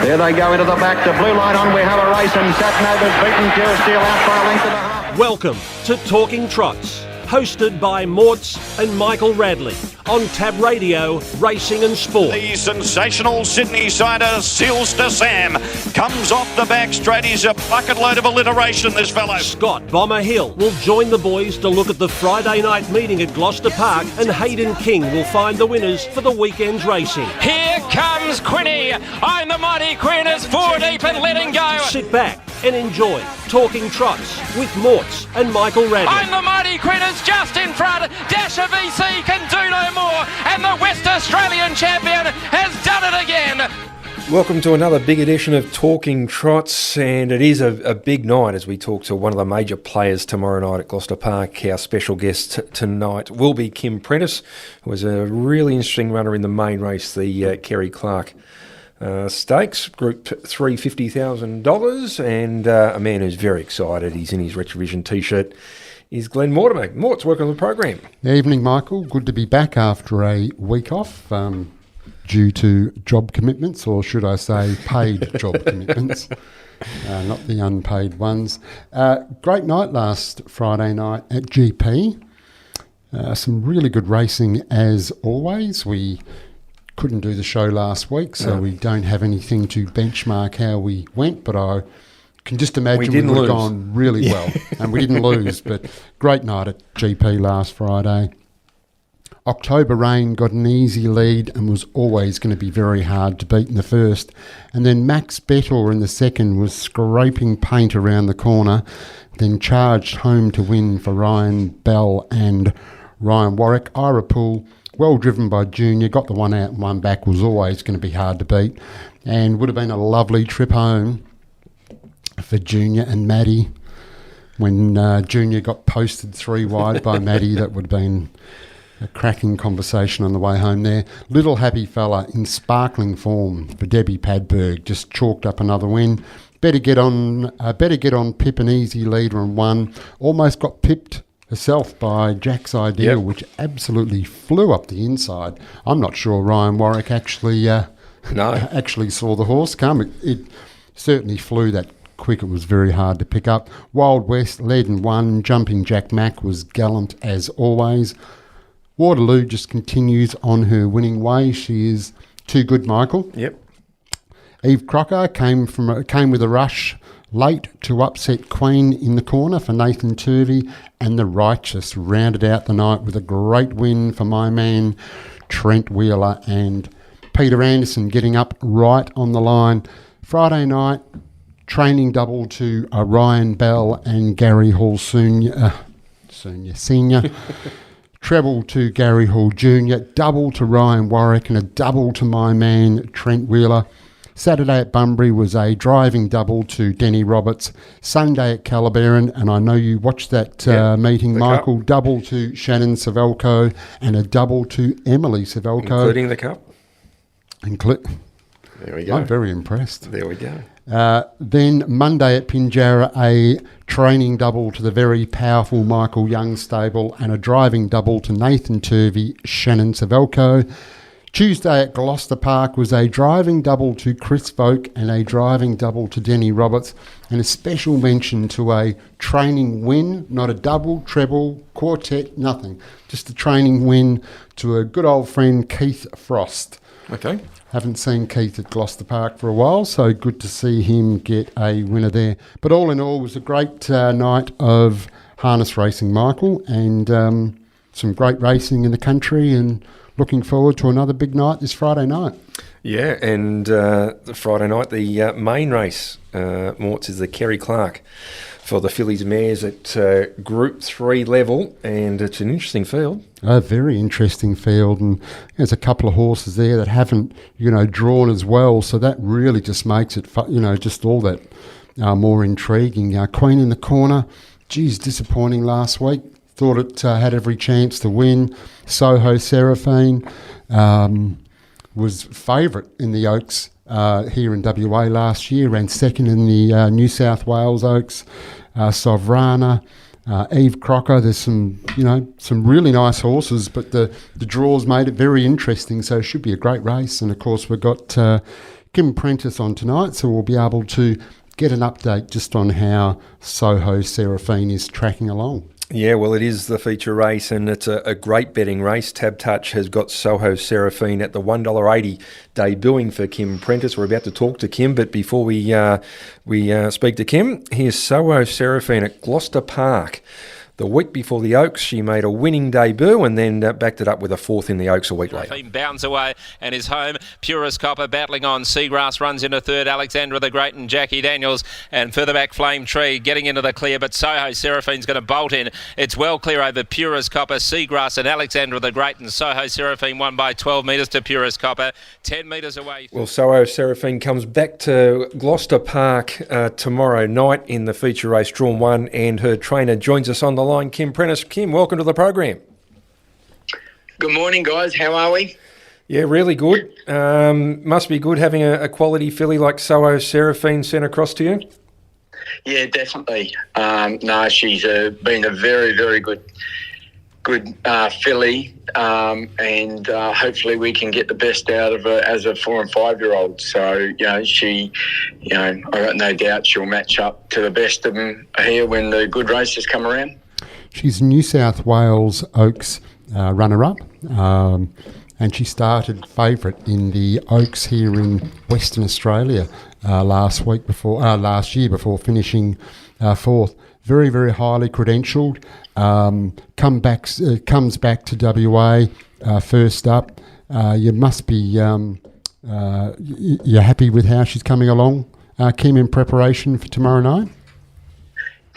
Here they go into the back. The blue line on. We have a race, and Satnova's beaten Pure Steel out by a length and a half. Welcome to Talking Trots, hosted by Morts and Michael Radley on Tab Radio, Racing and Sport. The sensational Sydney sider, Seals to Sam, comes off the back straight. He's a bucket load of alliteration, this fellow. Scott Bomber Hill will join the boys to look at the Friday night meeting at Gloucester Park, and Hayden King will find the winners for the weekend's racing. Here comes Quinny. I'm the mighty Queen is 4 deep and letting go. Sit back and enjoy Talking Trots with Morts and Michael Radley. I'm the mighty Queen is just in front. Dasher VC can do no more, and the West Australian champion has done it again. Welcome to another big edition of Talking Trots, and it is a big night as we talk to one of the major players tomorrow night at Gloucester Park. Our special guest tonight will be Kim Prentice, who was a really interesting runner in the main race, the Kerry Clark Stakes, Group 3, $50,000, and a man who's very excited. He's in his Retrovision t-shirt. Is Glen Mortimer. Mort's welcome to the program. Evening, Michael. Good to be back after a week off due to job commitments, or should I say paid job commitments, not the unpaid ones. Great night last Friday night at GP. Some really good racing as always. We couldn't do the show last week, so we don't have anything to benchmark how we went, but I can just imagine we would have gone really well, and we didn't lose, but great night at GP last Friday. October Rain got an easy lead and was always going to be very hard to beat in the first, and then Max Bettor in the second was scraping paint around the corner, then charged home to win for Ryan Bell and Ryan Warwick. Ira Poole, well driven by Junior, got the one out and one back, was always going to be hard to beat, and would have been a lovely trip home for Junior and Maddie. When Junior got posted 3 wide by Maddie, that would have been a cracking conversation on the way home there. Little Happy Fella in sparkling form for Debbie Padberg, just chalked up another win. Better get on Pip, an easy leader and won. Almost got pipped herself by Jack's Ideal, which absolutely flew up the inside. I'm not sure Ryan Warwick actually saw the horse come. It certainly flew that quick. It was very hard to pick up. Wild West led and won. Jumping Jack Mack was gallant as always. Waterloo just continues on her winning way. She is too good, Michael. Yep. Eve Crocker came with a rush late to upset Queen in the corner for Nathan Turvey, and the Righteous rounded out the night with a great win for my man Trent Wheeler, and Peter Anderson getting up right on the line. Friday night, training double to Ryan Bell and Gary Hall Senior. Treble to Gary Hall Jr., double to Ryan Warwick, and a double to my man Trent Wheeler. Saturday at Bunbury was a driving double to Denny Roberts. Sunday at Calabarin, and I know you watched that meeting, Michael, Cup. Double to Shannon Savelko and a double to Emily Savelko. Including the Cup? There we go. I'm very impressed. There we go. Then Monday at Pinjarra, a training double to the very powerful Michael Young stable and a driving double to Nathan Turvey, Shannon Savelko. Tuesday at Gloucester Park was a driving double to Chris Voke and a driving double to Denny Roberts, and a special mention to a training win, not a double, treble, quartet, nothing. Just a training win to a good old friend, Keith Frost. Okay. Haven't seen Keith at Gloucester Park for a while, so good to see him get a winner there. But all in all, it was a great night of harness racing, Michael, and some great racing in the country, and looking forward to another big night this Friday night. Yeah, and the Friday night, the main race, Morts, is the Kerry Clark for the Fillies Mares at Group 3 level, and it's an interesting field. A very interesting field, and there's a couple of horses there that haven't, drawn as well, so that really just makes it, just all that more intriguing. Queen in the corner, disappointing last week. Thought it had every chance to win. Soho Seraphine was favourite in the Oaks here in WA last year, ran second in the New South Wales Oaks. Sovrana, Eve Crocker. There's some really nice horses, but the draws made it very interesting. So it should be a great race. And of course we've got Kim Prentice on tonight, so we'll be able to get an update just on how Soho Seraphine is tracking along. Yeah, well, it is the feature race, and it's a great betting race. Tab Touch has got Soho Seraphine at the $1.80 debuting for Kim Prentice. We're about to talk to Kim, but before we speak to Kim, here's Soho Seraphine at Gloucester Park. The week before the Oaks, she made a winning debut and then backed it up with a fourth in the Oaks a week later. He bounds away and is home. Purist Copper battling on. Seagrass runs into third. Alexandra the Great and Jackie Daniels. And further back, Flame Tree getting into the clear. But Soho Seraphine's going to bolt in. It's well clear over Purist Copper, Seagrass and Alexandra the Great. And Soho Seraphine won by 12 metres to Purist Copper. 10 metres away. Well, Soho Seraphine comes back to Gloucester Park tomorrow night in the feature race Drawn 1. And her trainer joins us on the line, Kim Prentice. Kim, welcome to the program. Good morning, guys. How are we? Yeah, really good. Must be good having a quality filly like Soho Seraphine sent across to you. Yeah, definitely. No, she's been a very, very good filly, and hopefully we can get the best out of her as a 4 and 5 year old. So I got no doubt she'll match up to the best of them here when the good races come around. She's New South Wales Oaks runner-up, and she started favourite in the Oaks here in Western Australia last year before finishing fourth. Very, very highly credentialed. Comes back to WA first up. You must be you're happy with how she's coming along, Kim, in preparation for tomorrow night?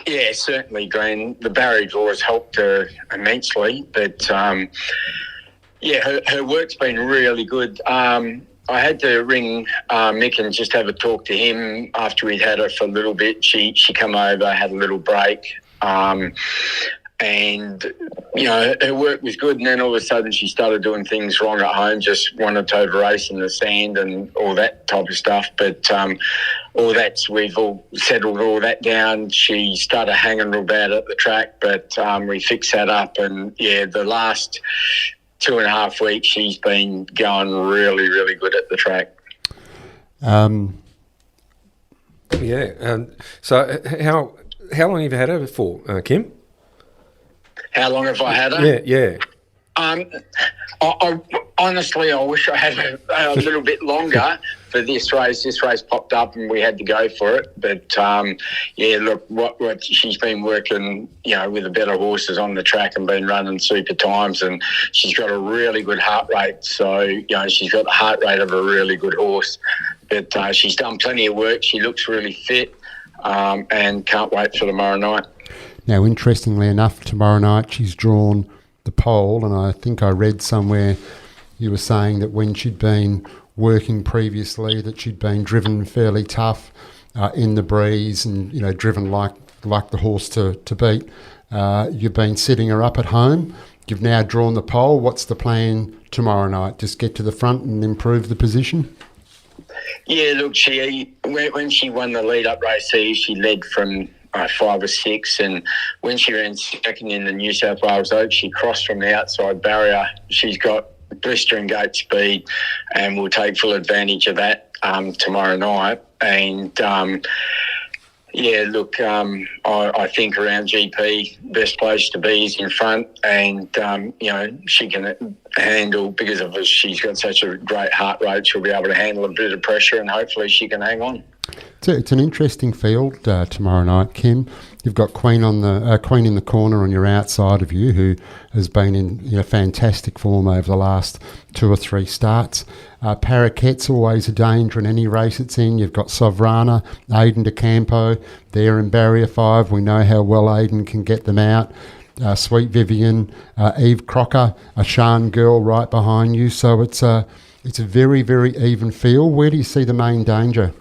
Yeah, certainly, Glenn. The barrier draw has helped her immensely, but her work's been really good. I had to ring Mick and just have a talk to him after we'd had her for a little bit. She come over, had a little break, and her work was good. And then all of a sudden, she started doing things wrong at home. Just wanted to over race in the sand and all that type of stuff. But we've all settled all that down. She started hanging real bad at the track, but we fixed that up. And the last 2.5 weeks, she's been going really, really good at the track. So how long have you had her for, Kim? How long have I had her? Yeah. I honestly, I wish I had a little bit longer for this race. This race popped up and we had to go for it. But look, what she's been working, with the better horses on the track and been running super times, and she's got a really good heart rate. So she's got the heart rate of a really good horse. But she's done plenty of work. She looks really fit, and can't wait for tomorrow night. Now, interestingly enough, tomorrow night she's drawn the pole, and I think I read somewhere you were saying that when she'd been working previously that she'd been driven fairly tough in the breeze and, driven like the horse to beat. You've been setting her up at home. You've now drawn the pole. What's the plan tomorrow night? Just get to the front and improve the position? Yeah, look, when she won the lead-up race here, she led from 5 or 6, and when she ran second in the New South Wales Oaks, she crossed from the outside barrier. She's got blistering gate speed, and we'll take full advantage of that tomorrow night. And I think around GP, best place to be is in front, and she can handle, because of she's got such a great heart rate, she'll be able to handle a bit of pressure, and hopefully she can hang on. It's an interesting field tomorrow night, Kim. You've got Queen in the corner on your outside of you, who has been in fantastic form over the last 2 or 3 starts. Parakeet's always a danger in any race it's in. You've got Sovrana, Aiden DeCampo, there in barrier 5. We know how well Aiden can get them out. Sweet Vivian, Eve Crocker, a Shan girl right behind you. So it's a very, very even field. Where do you see the main danger?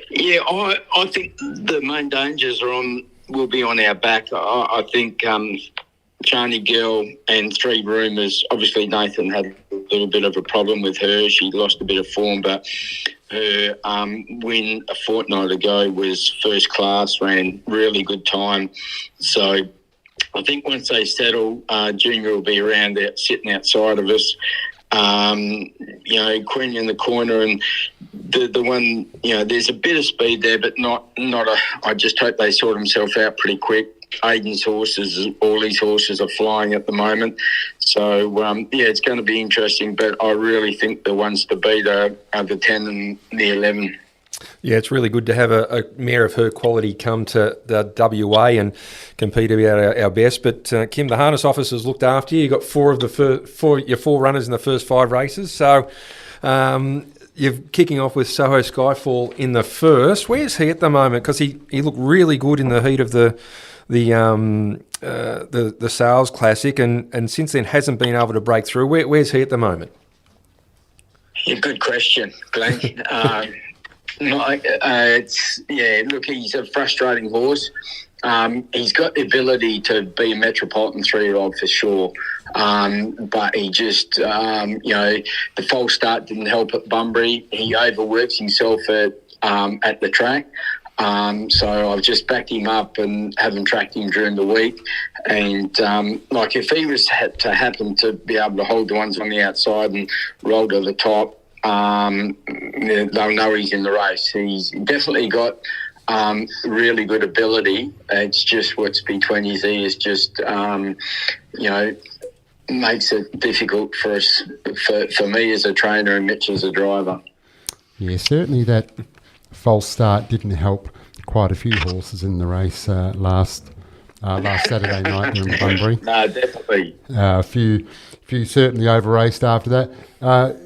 Yeah, I think the main dangers will be on our back. I think Cownie Girl and 3 Rumours, obviously Nathan had a little bit of a problem with her. She lost a bit of form, but her win a fortnight ago was first class, ran really good time. So I think once they settle, Junior will be around there sitting outside of us. Queen in the corner, and the one, there's a bit of speed there, but not I just hope they sort themselves out pretty quick. Aiden's horses, all these horses are flying at the moment. So, it's going to be interesting, but I really think the ones to beat are the 10 and the 11. Yeah, it's really good to have a mare of her quality come to the WA and compete about our best. But Kim, the harness officers looked after you. You got four runners in the first 5 races. So you're kicking off with Soho Skyfall in the first. Where's he at the moment? Because he looked really good in the heat of the Sales Classic, and since then hasn't been able to break through. Where's he at the moment? Yeah, good question, Glenn. He's a frustrating horse. He's got the ability to be a Metropolitan 3-year-old for sure. But he just, the false start didn't help at Bunbury. He overworks himself at the track. So I've just backed him up and haven't tracked him during the week. And if he was to happen to be able to hold the ones on the outside and roll to the top, they'll know he's in the race. He's definitely got really good ability. It's just what's between his ears just, makes it difficult for us, for me as a trainer and Mitch as a driver. Yeah, certainly that false start didn't help quite a few horses in the race last Saturday night in Bunbury. No, definitely. A few certainly over-raced after that.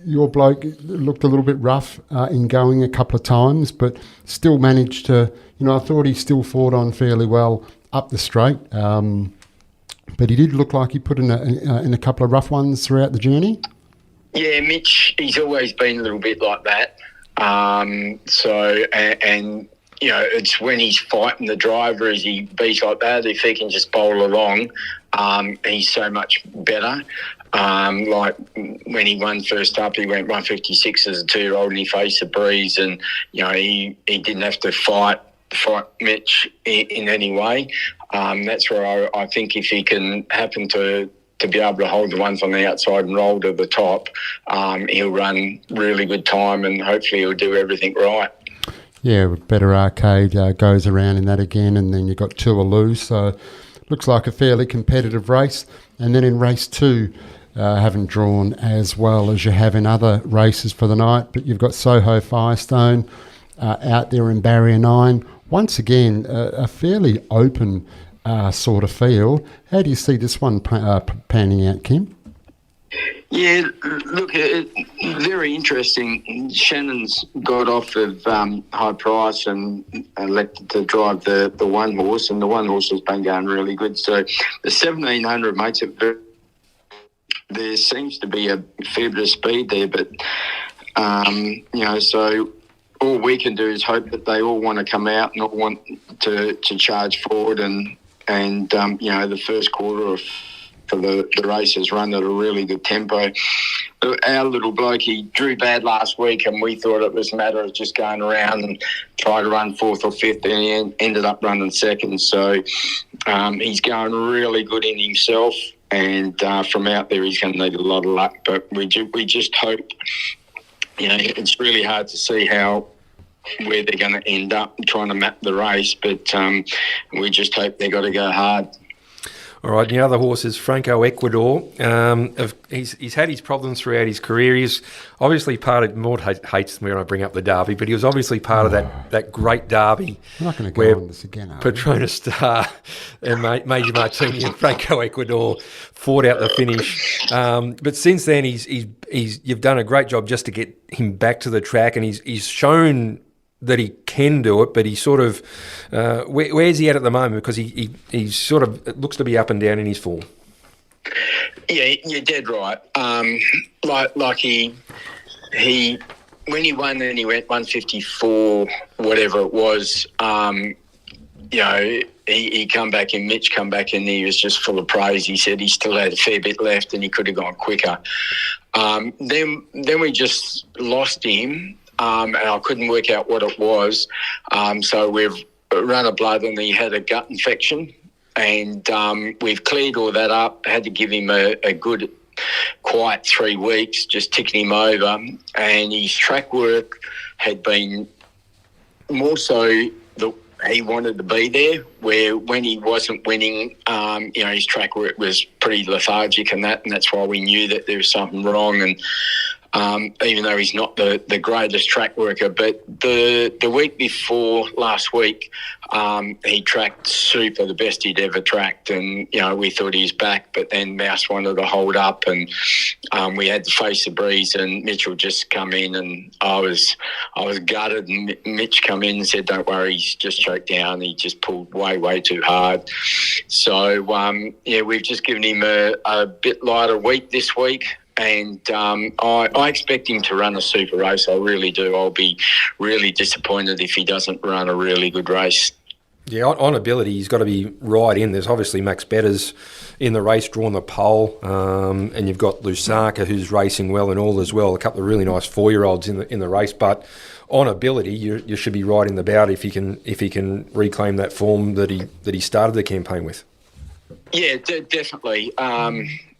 Your bloke looked a little bit rough in going a couple of times, but still managed to, I thought he still fought on fairly well up the straight. But he did look like he put in a couple of rough ones throughout the journey. Yeah, Mitch, he's always been a little bit like that. It's when he's fighting the driver, as he beats like that, if he can just bowl along, he's so much better. Like when he won first up, he went 156 as a 2-year-old and he faced the breeze, and he didn't have to fight Mitch in any way. That's where I think if he can happen to be able to hold the ones on the outside and roll to the top, he'll run really good time and hopefully he'll do everything right. Yeah, Better Arcade goes around in that again, and then you've got Tualoo, so looks like a fairly competitive race. And then in race 2, haven't drawn as well as you have in other races for the night, but you've got Soho Firestone out there in Barrier 9. Once again, a fairly open sort of field. How do you see this one panning out, Kim? Yeah, look, very interesting. Shannon's got off of high price and elected to drive the one horse, and the one horse has been going really good. So the 1700 makes it very. There seems to be a fair bit of speed there, but so all we can do is hope that they all want to come out and all want to charge forward, and the first quarter for the race has run at a really good tempo. Our little bloke, he drew bad last week, and we thought it was a matter of just going around and try to run 4th or 5th, and he ended up running 2nd. So he's going really good in himself, and from out there he's going to need a lot of luck. But we just hope, it's really hard to see where they're going to end up trying to map the race, but we just hope they've got to go hard. All right, the other horse is Franco Ecuador. He's had his problems throughout his career. He's obviously part of, Maud hates me when I bring up the Derby, but he was obviously part of that great Derby. I'm not going to go on this again, are we? Petronas Star and Major Martini and Franco Ecuador fought out the finish. But since then, you've done a great job just to get him back to the track, and he's shown that he can do it, but he sort of where's he at the moment? Because he sort of looks to be up and down in his form. Yeah, you're dead right. Like he when he won, then he went 154, whatever it was. He come back in. Mitch come back in. He was just full of praise. He said he still had a fair bit left and he could have gone quicker. Then we just lost him. And I couldn't work out what it was. So we've run a blood and he had a gut infection. And we've cleared all that up, had to give him a good quiet 3 weeks, just ticking him over, and his track work had been more so that he wanted to be there, where when he wasn't winning, his track work was pretty lethargic and that's why we knew that there was something wrong. And even though he's not the greatest track worker, but the week before last week, he tracked super, the best he'd ever tracked, and we thought he was back, but then Mouse wanted to hold up, and we had to face the breeze, and Mitchell just come in, and I was gutted, and Mitch come in and said, "Don't worry, he's just choked down. He just pulled way too hard." So we've just given him a bit lighter week this week. And I expect him to run a super race. I really do. I'll be really disappointed if he doesn't run a really good race. Yeah, on ability, he's got to be right in. There's obviously Max Betters in the race drawing the pole, and you've got Lusaka who's racing well and all as well. A couple of really nice 4-year-olds in the race, but on ability, you should be right in the bout if he can reclaim that form that he started the campaign with. Yeah, definitely.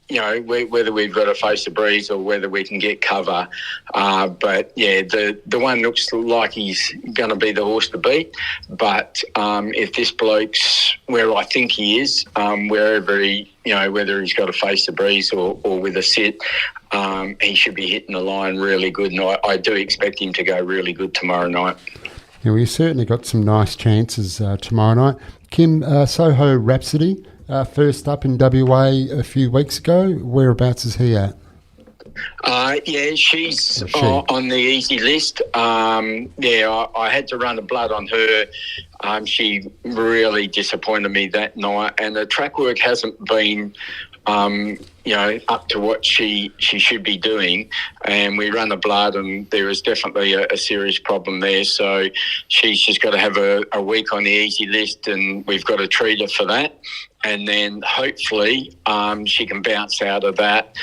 Whether we've got to face the breeze or whether we can get cover. But, the one looks like he's going to be the horse to beat. But if this bloke's where I think he is, wherever he, whether he's got to face the breeze or with a sit, he should be hitting the line really good. And I do expect him to go really good tomorrow night. Yeah, we've certainly got some nice chances tomorrow night. Kim, Soho Rhapsody, first up in WA a few weeks ago. Whereabouts is he at? She's on the easy list. I had to run a blood on her. She really disappointed me that night, and the track work hasn't been up to what she should be doing, and we ran the blood, and there was definitely a serious problem there. So she's just got to have a week on the easy list, and we've got to treat her for that. And then hopefully she can bounce out of that.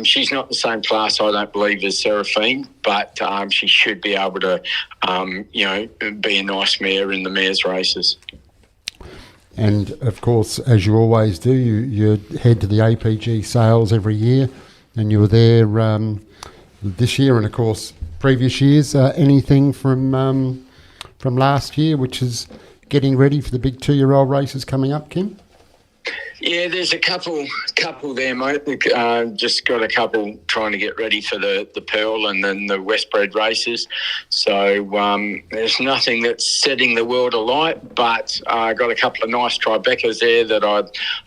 She's not the same class, I don't believe, as Seraphine, but she should be able to, be a nice mare in the mares races. And, of course, as you always do, you head to the APG sales every year, and you were there this year and, of course, previous years. Anything from last year, which is getting ready for the big 2-year-old races coming up, Kim? Yeah, there's a couple there, mate. Just got a couple trying to get ready for the Pearl and then the Westbred races. So there's nothing that's setting the world alight, but I got a couple of nice Tribecas there that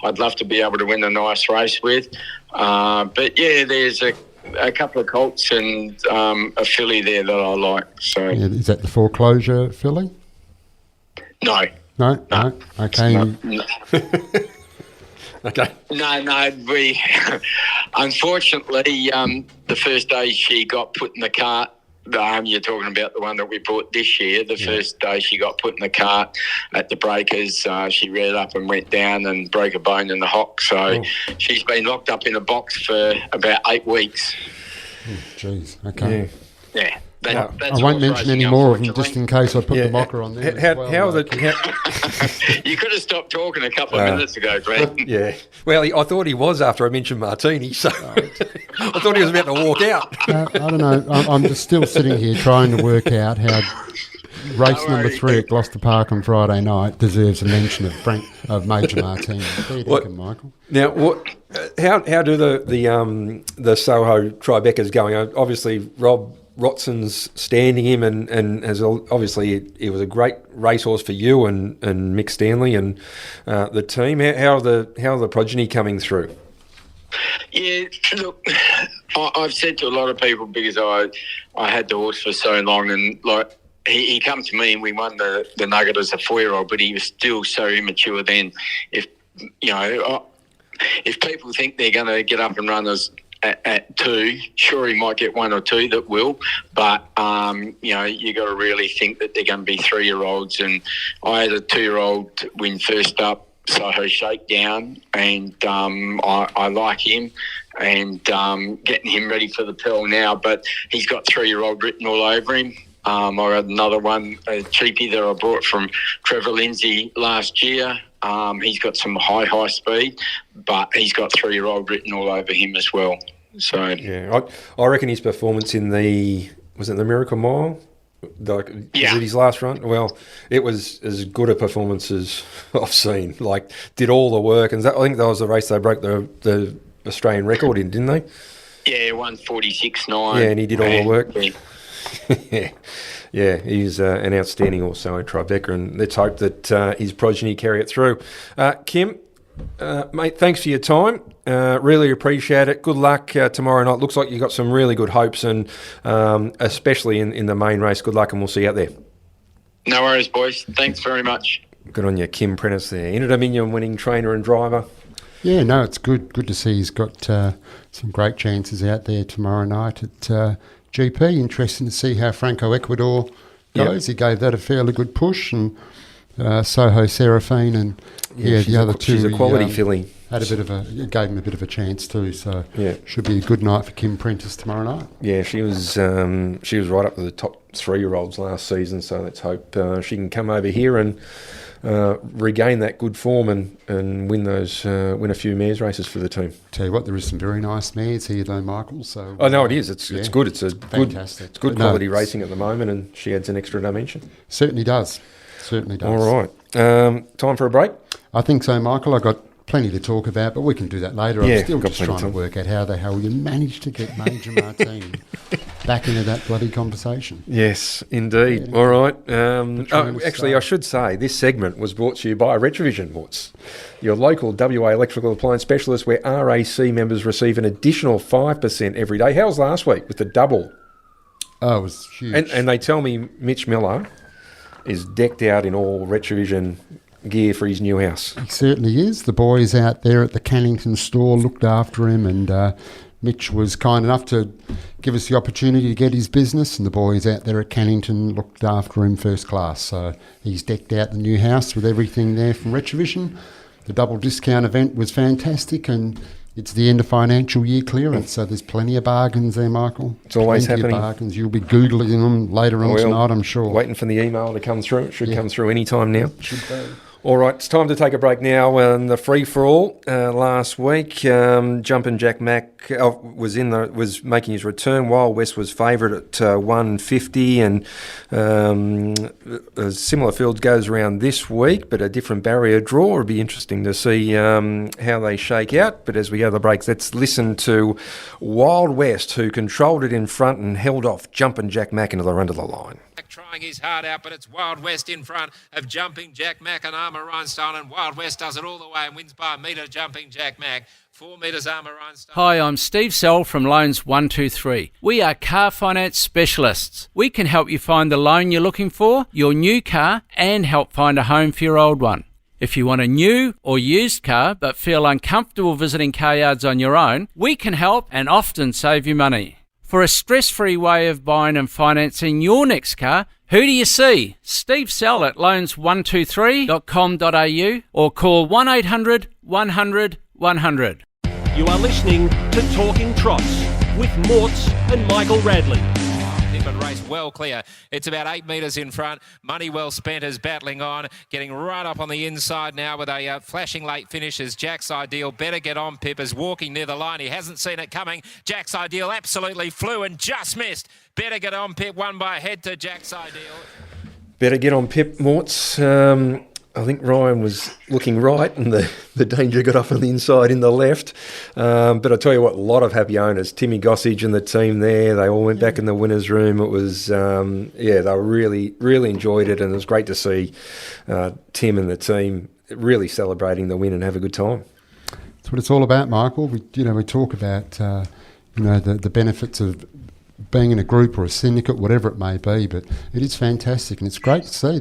I'd love to be able to win a nice race with. But yeah, there's a couple of colts and a filly there that I like. So is that the Foreclosure filly? No. Okay. No. Okay. No. We unfortunately the first day she got put in the cart. You're talking about the one that we bought this year. The first day she got put in the cart at the breakers, she reared up and went down and broke a bone in the hock. So she's been locked up in a box for about 8 weeks. Jeez. Okay. Yeah. I won't mention any more of them just in case I put the mocker on there. You could have stopped talking a couple of minutes ago, Glenn. Yeah. Well, I thought he was after I mentioned Martini, so I thought he was about to walk out. I don't know. I'm just still sitting here trying to work out how race number 3 at Gloucester Park on Friday night deserves a mention of Major Martini. Michael? Now, how do the Soho Tribecas going? Obviously, Rob Rotson's standing him and has obviously it was a great racehorse for you and Mick Stanley and the team. How are the progeny coming through? Yeah, look, I've said to a lot of people, because I had the horse for so long, and like he come to me and we won the Nugget as a 4-year-old, but he was still so immature then. If people think they're going to get up and run as at 2, sure, he might get 1 or 2 that will, but you got to really think that they're going to be 3-year-olds. And I had a 2-year-old win first up, Soho Shakedown, and I like him, and getting him ready for the Pearl now, but he's got 3-year-old written all over him. I had another one, a cheapie that I brought from Trevor Lindsay last year. He's got some high speed, but he's got 3-year-old written all over him as well. So yeah, I reckon his performance in the Miracle Mile, was it his last run? Well, it was as good a performance as I've seen. Like, did all the work, and I think that was the race they broke the Australian record in, didn't they? Yeah, 1:46.9. Yeah, and he did all the work. Yeah. Yeah, he's an outstanding also in Tribeca, and let's hope that his progeny carry it through. Kim, mate, thanks for your time. Really appreciate it. Good luck tomorrow night. Looks like you've got some really good hopes, and especially in the main race. Good luck, and we'll see you out there. No worries, boys. Thanks very much. Good on you, Kim Prentice there. Inter-Dominion winning trainer and driver. Yeah, no, it's good. Good to see he's got some great chances out there tomorrow night at GP. Interesting to see how Franco Ecuador goes. Yep. He gave that a fairly good push, and Soho Seraphine and the other two. She's a quality filly. Gave him a bit of a chance too. So should be a good night for Kim Prentice tomorrow night. Yeah, she was right up to the top 3-year-olds last season. So let's hope she can come over here and regain that good form and win a few mares races for the team. Tell you what, there is some very nice mares here though, Michael. So no, it is. It's good. It's fantastic. It's good quality racing at the moment, and she adds an extra dimension. Certainly does. All right. Time for a break? I think so, Michael. I've got plenty to talk about, but we can do that later. I'm still just trying to work out how the hell you managed to get Major Martini back into that bloody conversation. Yes, indeed. Yeah. All right. I should say this segment was brought to you by Retrovision, Morts, your local WA electrical appliance specialist, where RAC members receive an additional 5% every day. How was last week with the double? Oh, it was huge. And they tell me Mitch Miller is decked out in all Retrovision gear for his new house. He certainly is. The boys out there at the Cannington store looked after him, and Mitch was kind enough to give us the opportunity to get his business, and the boys out there at Cannington looked after him first class. So he's decked out the new house with everything there from Retrovision. The double discount event was fantastic, and it's the end of financial year clearance, so there's plenty of bargains there, Michael. It's always plenty happening. Of bargains. You'll be Googling them later on tonight, I'm sure. Waiting for the email to come through. It should come through any time now. Should be. All right, it's time to take a break now. And the free-for-all last week, Jumpin' Jack Mac was making his return. Wild West was favourite at 150, and a similar field goes around this week, but a different barrier draw. It'll be interesting to see how they shake out. But as we go to the breaks, let's listen to Wild West, who controlled it in front and held off Jumpin' Jack Mac into the run to the line. Trying his heart out, but it's Wild West in front of Jumping Jack Mac and Armour Rhinestone, and Wild West does it all the way and wins by a metre. Jumping Jack Mac, 4 metres Armour Rhinestone. Hi, I'm Steve Sell from Loans 123. We are car finance specialists. We can help you find the loan you're looking for, your new car, and help find a home for your old one. If you want a new or used car but feel uncomfortable visiting car yards on your own, we can help and often save you money. For a stress-free way of buying and financing your next car, who do you see? Steve Sell at loans123.com.au or call 1800 100 100. You are listening to Talking Trots with Morts and Michael Radley. But race well clear. It's about 8 metres in front. Money well spent is battling on, getting right up on the inside now with a flashing late finish as Jack's Ideal. Better get on, Pip is walking near the line. He hasn't seen it coming. Jack's Ideal absolutely flew and just missed. Better get on, Pip, won by a head to Jack's Ideal. Better get on, Pip, Morts. I think Ryan was looking right and the danger got off on the inside in the left. But I tell you what, a lot of happy owners. Timmy Gossage and the team there, they all went back in the winner's room. It was, they really, really enjoyed it, and it was great to see Tim and the team really celebrating the win and have a good time. That's what it's all about, Michael. We talk about, the benefits of being in a group or a syndicate, whatever it may be, but it is fantastic, and it's great to see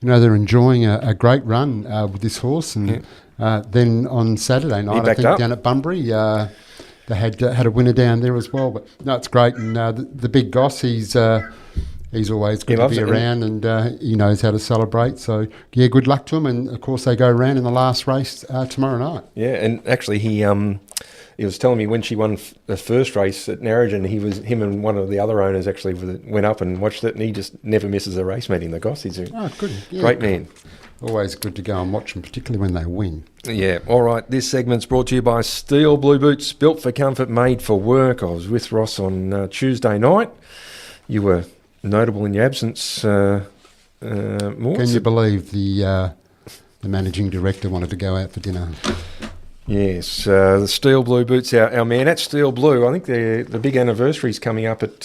they're enjoying a great run with this horse, and then on Saturday night, I think down at Bunbury, they had a winner down there as well. But no, it's great, and the big Goss, he's always good to be around, and he knows how to celebrate. So good luck to him, and of course they go around in the last race tomorrow night. Yeah, and actually he he was telling me when she won the first race at Narrogin, him and one of the other owners actually went up and watched it, and he just never misses a race meeting, the Goss. He's a great man. Always good to go and watch them, particularly when they win. Yeah, all right. This segment's brought to you by Steel Blue Boots, built for comfort, made for work. I was with Ross on Tuesday night. You were notable in your absence, Morts. Can you believe the managing director wanted to go out for dinner? Yes, the Steel Blue Boots, our man at Steel Blue. I think the big anniversary's coming up at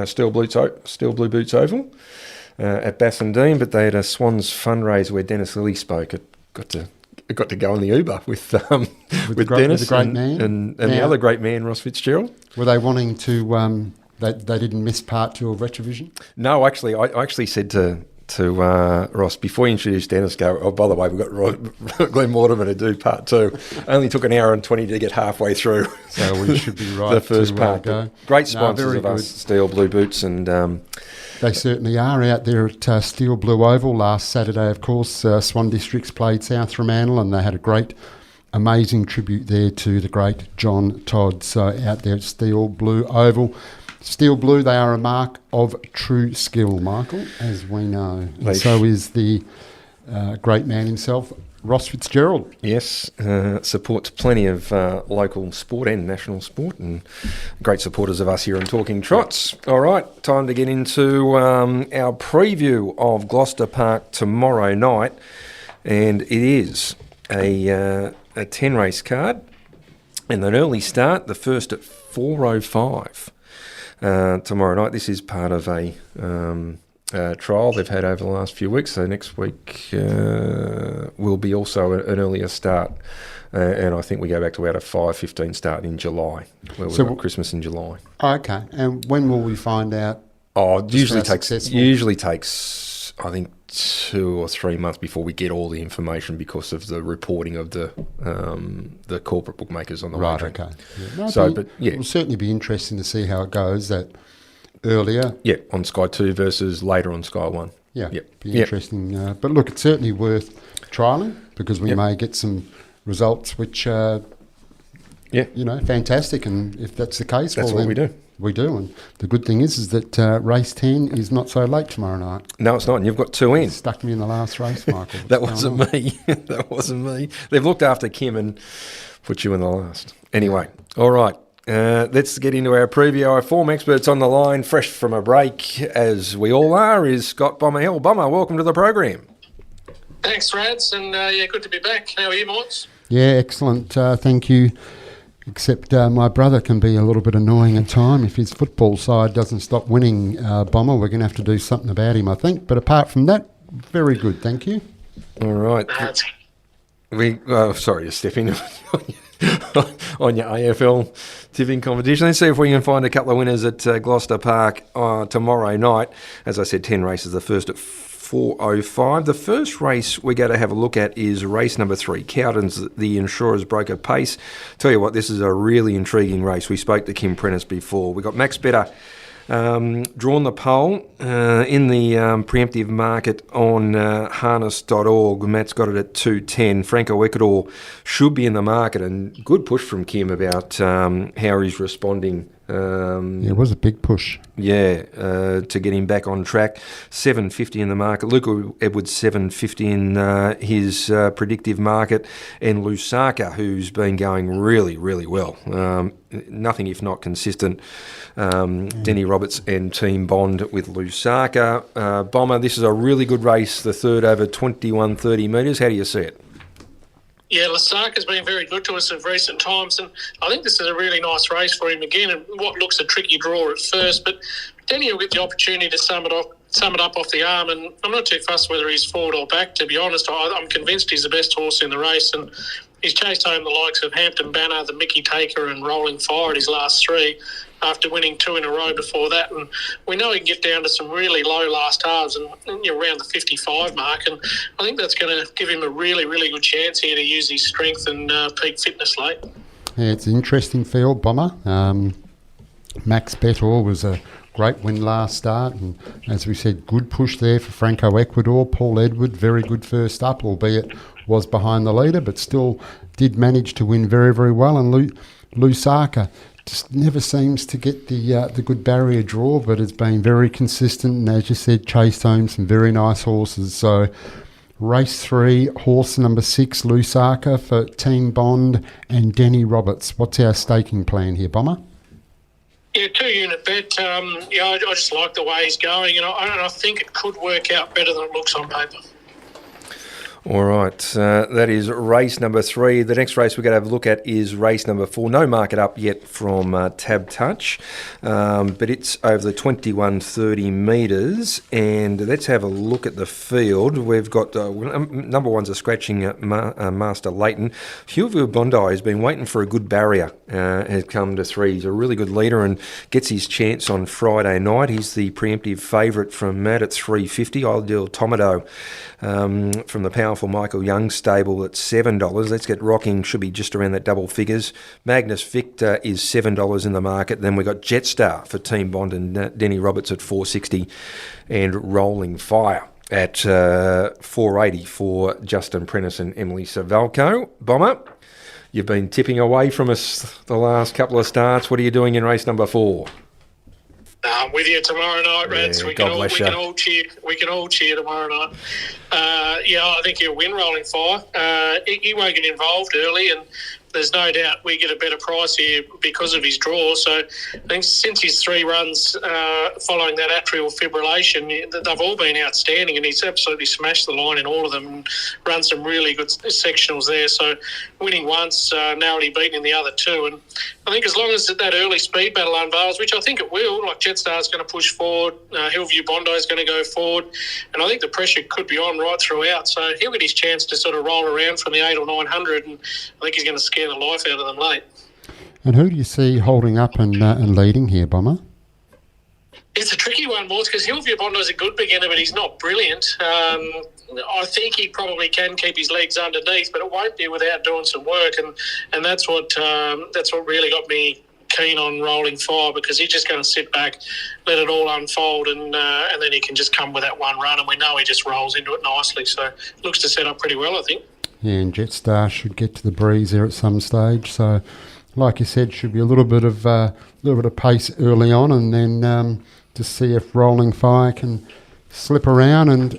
Steel Blue Boots Oval at Bassendean, but they had a Swans fundraiser where Dennis Lilly spoke. It got to go on the Uber with Dennis, the great man, and the other great man, Ross Fitzgerald. Were they wanting to? They didn't miss part 2 of Retrovision? No, actually, I actually said to Ross, before you introduced Dennis, go, oh, by the way, we've got Glen Mortimer to do part 2. Only took an hour and 20 to get halfway through. So we should be right the first part. Go. Great sponsors of us, Steel Blue Boots. And they certainly are out there at Steel Blue Oval. Last Saturday, of course, Swan Districts played South Fremantle, and they had a amazing tribute there to the great John Todd. So out there at Steel Blue Oval. Steel Blue, they are a mark of true skill, Michael, as we know. And so is the great man himself, Ross Fitzgerald. Yes, supports plenty of local sport and national sport, and great supporters of us here in Talking Trots. All right, time to get into our preview of Gloucester Park tomorrow night, and it is a 10-race card, and an early start, the first at 4:05. Tomorrow night. This is part of a trial they've had over the last few weeks, so next week will be also an earlier start, and I think we go back to about a 5:15 start in July, where we've got Christmas in July. Okay, and when will we find out? It usually takes I think 2 or 3 months before we get all the information because of the reporting of the corporate bookmakers on the right. wagering. Okay. It will certainly be interesting to see how it goes. That earlier, on Sky 2 versus later on Sky 1. Interesting. But look, it's certainly worth trialling because we may get some results which are, fantastic. And if that's the case, that's what we do. We do, and the good thing is that race 10 is not so late tomorrow night. No, it's not, and you've got 2 in. Stuck me in the last race, Michael. That wasn't me. That wasn't me. They've looked after Kim and put you in the last. Anyway, all right. Let's get into our preview. Our form experts on the line, fresh from a break, as we all are, is Scott Bomber Hill. Bomber, welcome to the program. Thanks, Rads, and good to be back. How are you, Morts? Yeah, excellent. Thank you. Except my brother can be a little bit annoying at time. If his football side doesn't stop winning, Bomber, we're going to have to do something about him, I think. But apart from that, very good, thank you. All right. Sorry to step in on your AFL tipping competition. Let's see if we can find a couple of winners at Gloucester Park tomorrow night. As I said, 10 races, the first at 4:05. The first race we're going to have a look at is race number 3, Cowden's the Insurers Broker Pace. Tell you what, this is a really intriguing race. We spoke to Kim Prentice before. We got Max Better drawn the pole in the preemptive market on harness.org. Matt's got it at 2:10. Franco Ecuador should be in the market, and good push from Kim about how he's responding. It was a big push. To get him back on track. 750 in the market. Luca Edwards 750 in his predictive market, and Lusaka, who's been going really, really well. Nothing if not consistent. Denny Roberts and Team Bond with Lusaka. Bomber, this is a really good race, the third over 21.30 metres. How do you see it? Yeah, Lusaka's been very good to us in recent times, and I think this is a really nice race for him again, and what looks a tricky draw at first, but Denny will get the opportunity to sum it up off the arm, and I'm not too fussed whether he's forward or back, to be honest. I'm convinced he's the best horse in the race, and he's chased home the likes of Hampton Banner, the Mickey Taker and Rolling Fire at his last 3 after winning 2 in a row before that. And we know he can get down to some really low last halves and around the 55 mark. And I think that's going to give him a really, really good chance here to use his strength and peak fitness late. Yeah, it's an interesting field, Bomber. Max Betor was a great win last start, and as we said, good push there for Franco Ecuador. Paul Edward, very good first up, albeit was behind the leader, but still did manage to win very, very well. And Lusaka just never seems to get the good barrier draw, but has been very consistent, and as you said, chased home some very nice horses. So race 3, horse number 6, Lusaka for Team Bond and Denny Roberts. What's our staking plan here, Bomber? Yeah, 2-unit bet. I just like the way he's going, and I think it could work out better than it looks on paper. All right, that is race number 3. The next race we're going to have a look at is race number 4. No market up yet from Tab Touch, but it's over the 2130 metres. And let's have a look at the field. We've got number one's a scratching Master Leighton. Hillview Bondi has been waiting for a good barrier, has come to 3. He's a really good leader and gets his chance on Friday night. He's the preemptive favourite from Matt at 350. Ideal Tomato from the powerful Michael Young stable at $7. Let's Get Rocking should be just around that double figures. Magnus Victor is $7 in the market. Then we've got Jetstar for Team Bond and Denny Roberts at $4.60, and Rolling Fire at $4.80 for Justin Prentice and Emily Savalco. Bomber, you've been tipping away from us the last couple of starts. What are you doing in race number 4? I'm with you tomorrow night, Reds. Yeah, we can all cheer. We can all cheer tomorrow night. I think he'll win Rolling Fire. He won't get involved early, and there's no doubt we get a better price here because of his draw. So I think since his 3 runs following that atrial fibrillation, they've all been outstanding, and he's absolutely smashed the line in all of them and run some really good sectionals there. So winning once, narrowly beaten in the other 2. And I think as long as that early speed battle unveils, which I think it will, like Jetstar's going to push forward, Hillview Bondi is going to go forward, and I think the pressure could be on right throughout. So he'll get his chance to sort of roll around from the 8 or 900, and I think he's going to scare the life out of them late. And who do you see holding up and leading here, Bomber? It's a tricky one, Morts, because Hillview Bondi's a good beginner, but he's not brilliant. I think he probably can keep his legs underneath, but it won't be without doing some work, and that's what really got me keen on Rolling Fire, because he's just going to sit back, let it all unfold, and then he can just come with that one run, and we know he just rolls into it nicely. So looks to set up pretty well, I think. Yeah, and Jetstar should get to the breeze there at some stage. So, like you said, should be a little bit of pace early on, and then to see if Rolling Fire can slip around and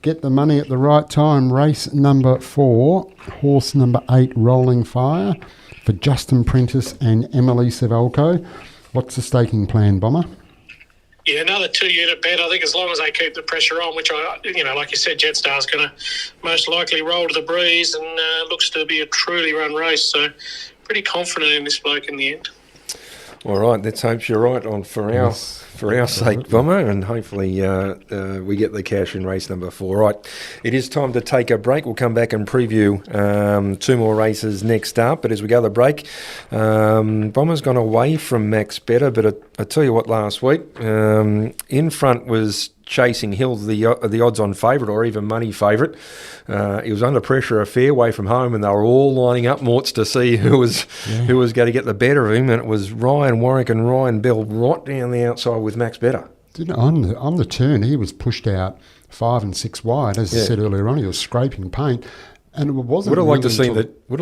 get the money at the right time. Race number 4, horse number 8, Rolling Fire for Justin Prentice and Emily Savalco. What's the staking plan, Bomber? Yeah, another 2-unit bet. I think as long as they keep the pressure on, which like you said, Jetstar's going to most likely roll to the breeze, and looks to be a truly run race. So pretty confident in this bloke in the end. All right, let's hope you're right for our sake, Bomber, and hopefully we get the cash in race number 4. Right, it is time to take a break. We'll come back and preview 2 more races next up. But as we go to the break, Bomber's gone away from Max Better, but I tell you what, last week, in front was Chasing Hill, the odds-on favourite, or even money favourite. He was under pressure a fair way from home, and they were all lining up, Morts, to see who was going to get the better of him, and it was Ryan Warwick and Ryan Bell right down the outside with Max Better. On the turn, he was pushed out 5 and 6 wide, as I said earlier on. He was scraping paint. And it wasn't. Would have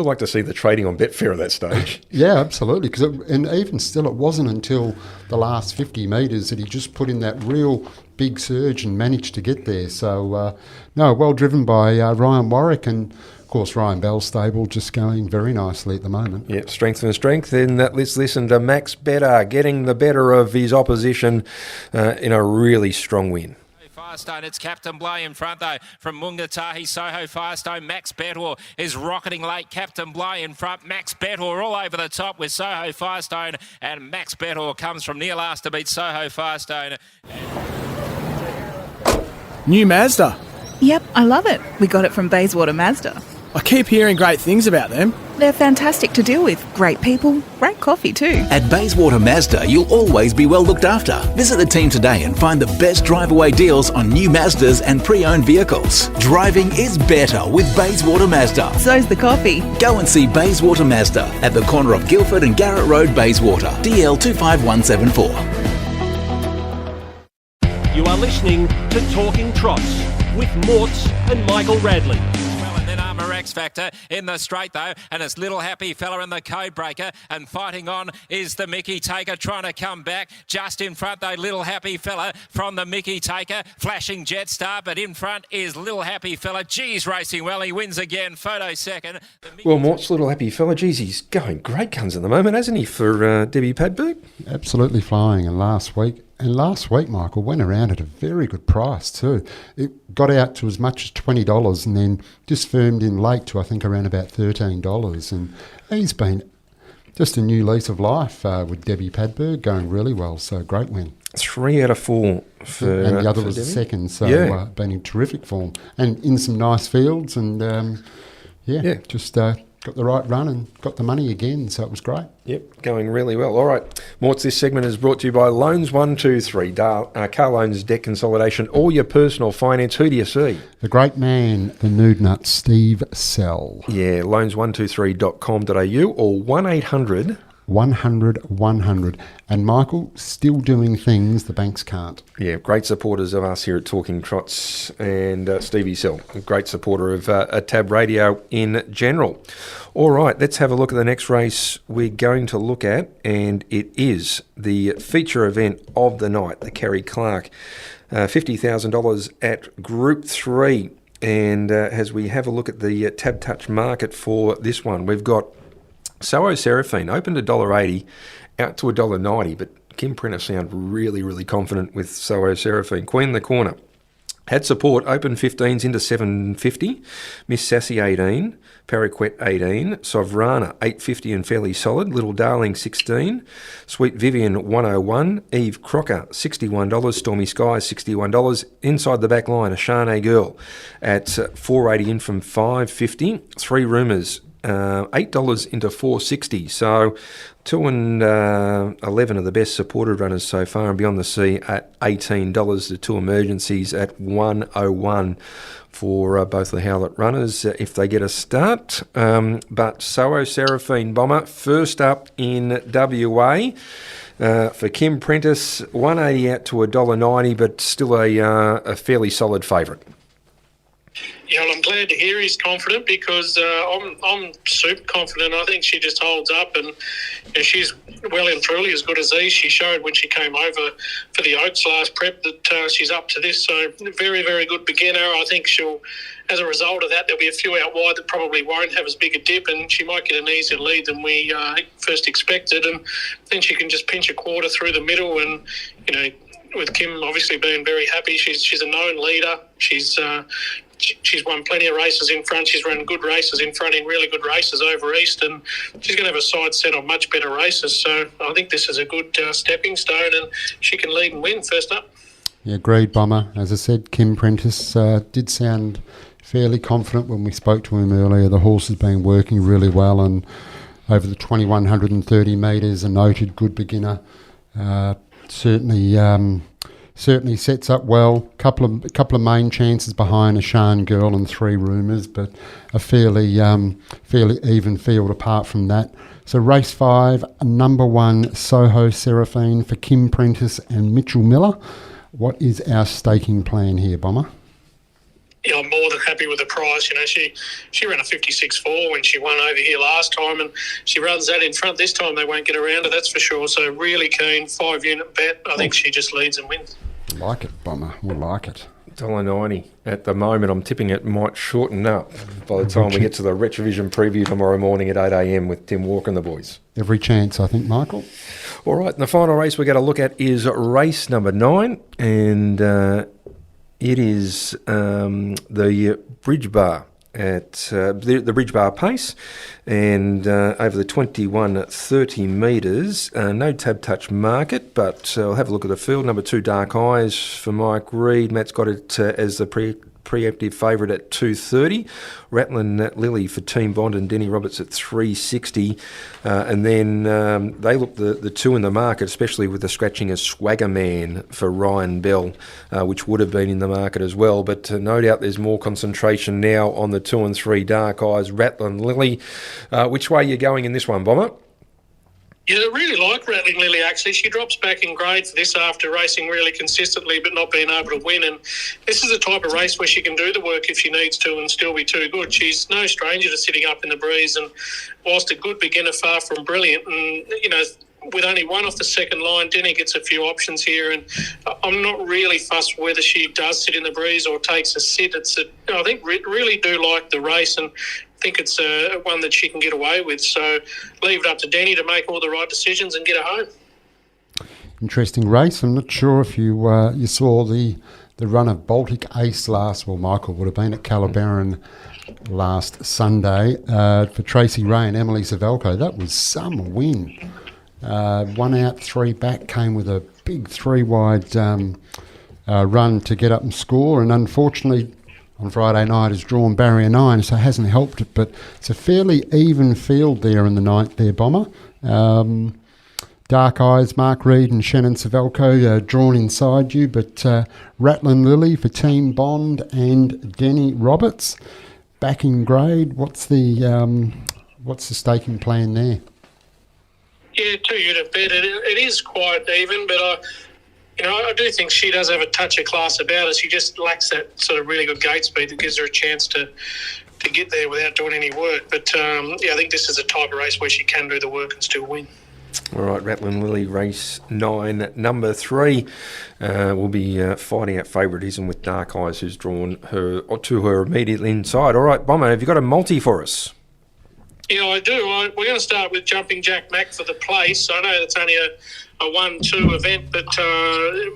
liked to see the trading on Betfair at that stage. Yeah, absolutely. And even still, it wasn't until the last 50 metres that he just put in that real big surge and managed to get there. So, well driven by Ryan Warwick, and of course Ryan Bell's stable just going very nicely at the moment. Yeah, strength and strength. Then let's listen to Max Better getting the better of his opposition in a really strong win. Firestone, it's Captain Blay in front though from Mungatahi, Soho Firestone. Max Betor is rocketing late. Captain Blay in front. Max Betor all over the top with Soho Firestone, and Max Betor comes from near last to beat Soho Firestone. New Mazda. Yep, I love it. We got it from Bayswater Mazda. I keep hearing great things about them. They're fantastic to deal with. Great people, great coffee too. At Bayswater Mazda, you'll always be well looked after. Visit the team today and find the best drive-away deals on new Mazdas and pre-owned vehicles. Driving is better with Bayswater Mazda. So's the coffee. Go and see Bayswater Mazda at the corner of Guildford and Garrett Road, Bayswater. DL 25174. are listening to Talking Trots with Morts and Michael Radley. X Factor in the straight though, and it's Little Happy Fella in the Code Breaker, and fighting on is the Mickey Taker trying to come back. Just in front though, Little Happy Fella from the Mickey Taker, flashing Jetstar, but in front is Little Happy Fella. Geez, racing well, he wins again, photo second. Well, Mort's Little Happy Fella, geez, he's going great guns at the moment, hasn't he, for Debbie Padberg? Absolutely flying, and last week, Michael, went around at a very good price too. It got out to as much as $20 and then just firmed in late to, I think, around about $13. And he's been just a new lease of life with Debbie Padberg, going really well. So great win. 3 out of 4 for and the other for was the Debbie. second, so been in terrific form. And in some nice fields and, just got the right run and got the money again, so it was great. Yep, going really well. All right, Morts, this segment is brought to you by Loans 123, car loans, debt consolidation, all your personal finance. Who do you see? The great man, the nude nut, Steve Sell. Yeah, loans123.com.au or 1-800... 100. And Michael, still doing things the banks can't. Yeah, great supporters of us here at Talking Trots, and Stevie Sell, a great supporter of Tab Radio in general. All right, let's have a look at the next race we're going to look at, and it is the feature event of the night, the Kerry Clark, $50,000 at Group 3. And as we have a look at the Tab Touch market for this one, we've got So Seraphine opened $1.80 out to $1.90, but Kim Prentice sound really, really confident with So Seraphine. Queen in the corner. Had support, open 15s into 750. Miss Sassy 18, Paraquet 18, Sovrana 850 and fairly solid. Little Darling 16, Sweet Vivian 101, Eve Crocker $61, Stormy Sky $61. Inside the back line, a Shanae Girl at $4.80 in from $5.50. Three Rumours. $8 into $4.60, so 2 and 11 are the best supported runners so far, and Beyond the Sea at $18. The two emergencies at $1.01 for both the Howlett runners if they get a start. But So Seraphine Bomber first up in WA. For Kim Prentice, $1.80 out to $1.90, but still a fairly solid favourite. Yeah, well, I'm glad to hear he's confident because I'm super confident. I think she just holds up and she's well and truly as good as these. She showed when she came over for the Oaks last prep that she's up to this. So very, very good beginner. I think she'll, as a result of that, there'll be a few out wide that probably won't have as big a dip and she might get an easier lead than we first expected. And then she can just pinch a quarter through the middle and, you know, with Kim obviously being very happy, she's a known leader. She's won plenty of races in front. She's run good races in front in really good races over East, and she's going to have a side set on much better races. So I think this is a good stepping stone, and she can lead and win first up. Yeah, agreed, Bomber. As I said, Kim Prentice did sound fairly confident when we spoke to him earlier. The horse has been working really well, and over the 2,130 metres, a noted good beginner. Certainly sets up well. Couple of main chances behind a Shan Girl and Three Rumours, but a fairly even field apart from that. So race 5, number 1 Soho Seraphine for Kim Prentice and Mitchell Miller. What is our staking plan here, Bomber? Yeah, I'm more than happy with the price. You know, she ran a 56.4 when she won over here last time, and she runs that in front this time. They won't get around it, that's for sure. So really keen, 5-unit bet. I think she just leads and wins. Like it, Bomber. We'll like it. $1.90 at the moment. I'm tipping it might shorten up by the time we get to the Retrovision preview tomorrow morning at 8 a.m. with Tim Walker and the boys. Every chance, I think, Michael. All right, and the final race we're going to look at is race number 9, and it is the Bridge Bar at the Bridge Bar pace, and over the 21.30 metres. No Tab Touch market, but I'll have a look at the field. Number 2 Dark Eyes for Mike Reid. Matt's got it as the preemptive favourite at 2.30. Ratlin Lily for Team Bond and Denny Roberts at 3.60. And then they look the two in the market, especially with the scratching of Swagger Man for Ryan Bell, which would have been in the market as well. But no doubt there's more concentration now on the 2 and 3 Dark Eyes, Ratlin Lily. Which way are you going in this one, Bomber? Yeah, I really like Rattling Lily, actually. She drops back in grade for this after racing really consistently but not being able to win. And this is the type of race where she can do the work if she needs to and still be too good. She's no stranger to sitting up in the breeze, and whilst a good beginner, far from brilliant. And, with only one off the second line, Denny gets a few options here, and I'm not really fussed whether she does sit in the breeze or takes a sit. I think really do like the race, and think it's one that she can get away with. So leave it up to Denny to make all the right decisions and get her home. Interesting race. I'm not sure if you saw the run of Baltic Ace Michael would have been at Calabaran last Sunday for Tracy Ray and Emily Savelko. That was some win. 1 out, 3 back, came with a big 3-wide run to get up and score, and unfortunately on Friday night has drawn barrier 9, so it hasn't helped it, but it's a fairly even field there in the ninth there, Bomber. Dark Eyes, Mark Reed and Shannon Savelko drawn inside you, but Rattling Lily for Team Bond and Denny Roberts back in grade. What's the staking plan there? Yeah, 2 unit bet. It is quite even, but I do think she does have a touch of class about her. She just lacks that sort of really good gate speed that gives her a chance to get there without doing any work. But I think this is a type of race where she can do the work and still win. All right, Rattling Lily, race 9, number 3, will be fighting out favouritism with Dark Eyes, who's drawn her to her immediately inside. All right, Bomber, have you got a multi for us? Yeah, I do. We're going to start with Jumping Jack Mac for the place. I know it's only a 1-2 event, but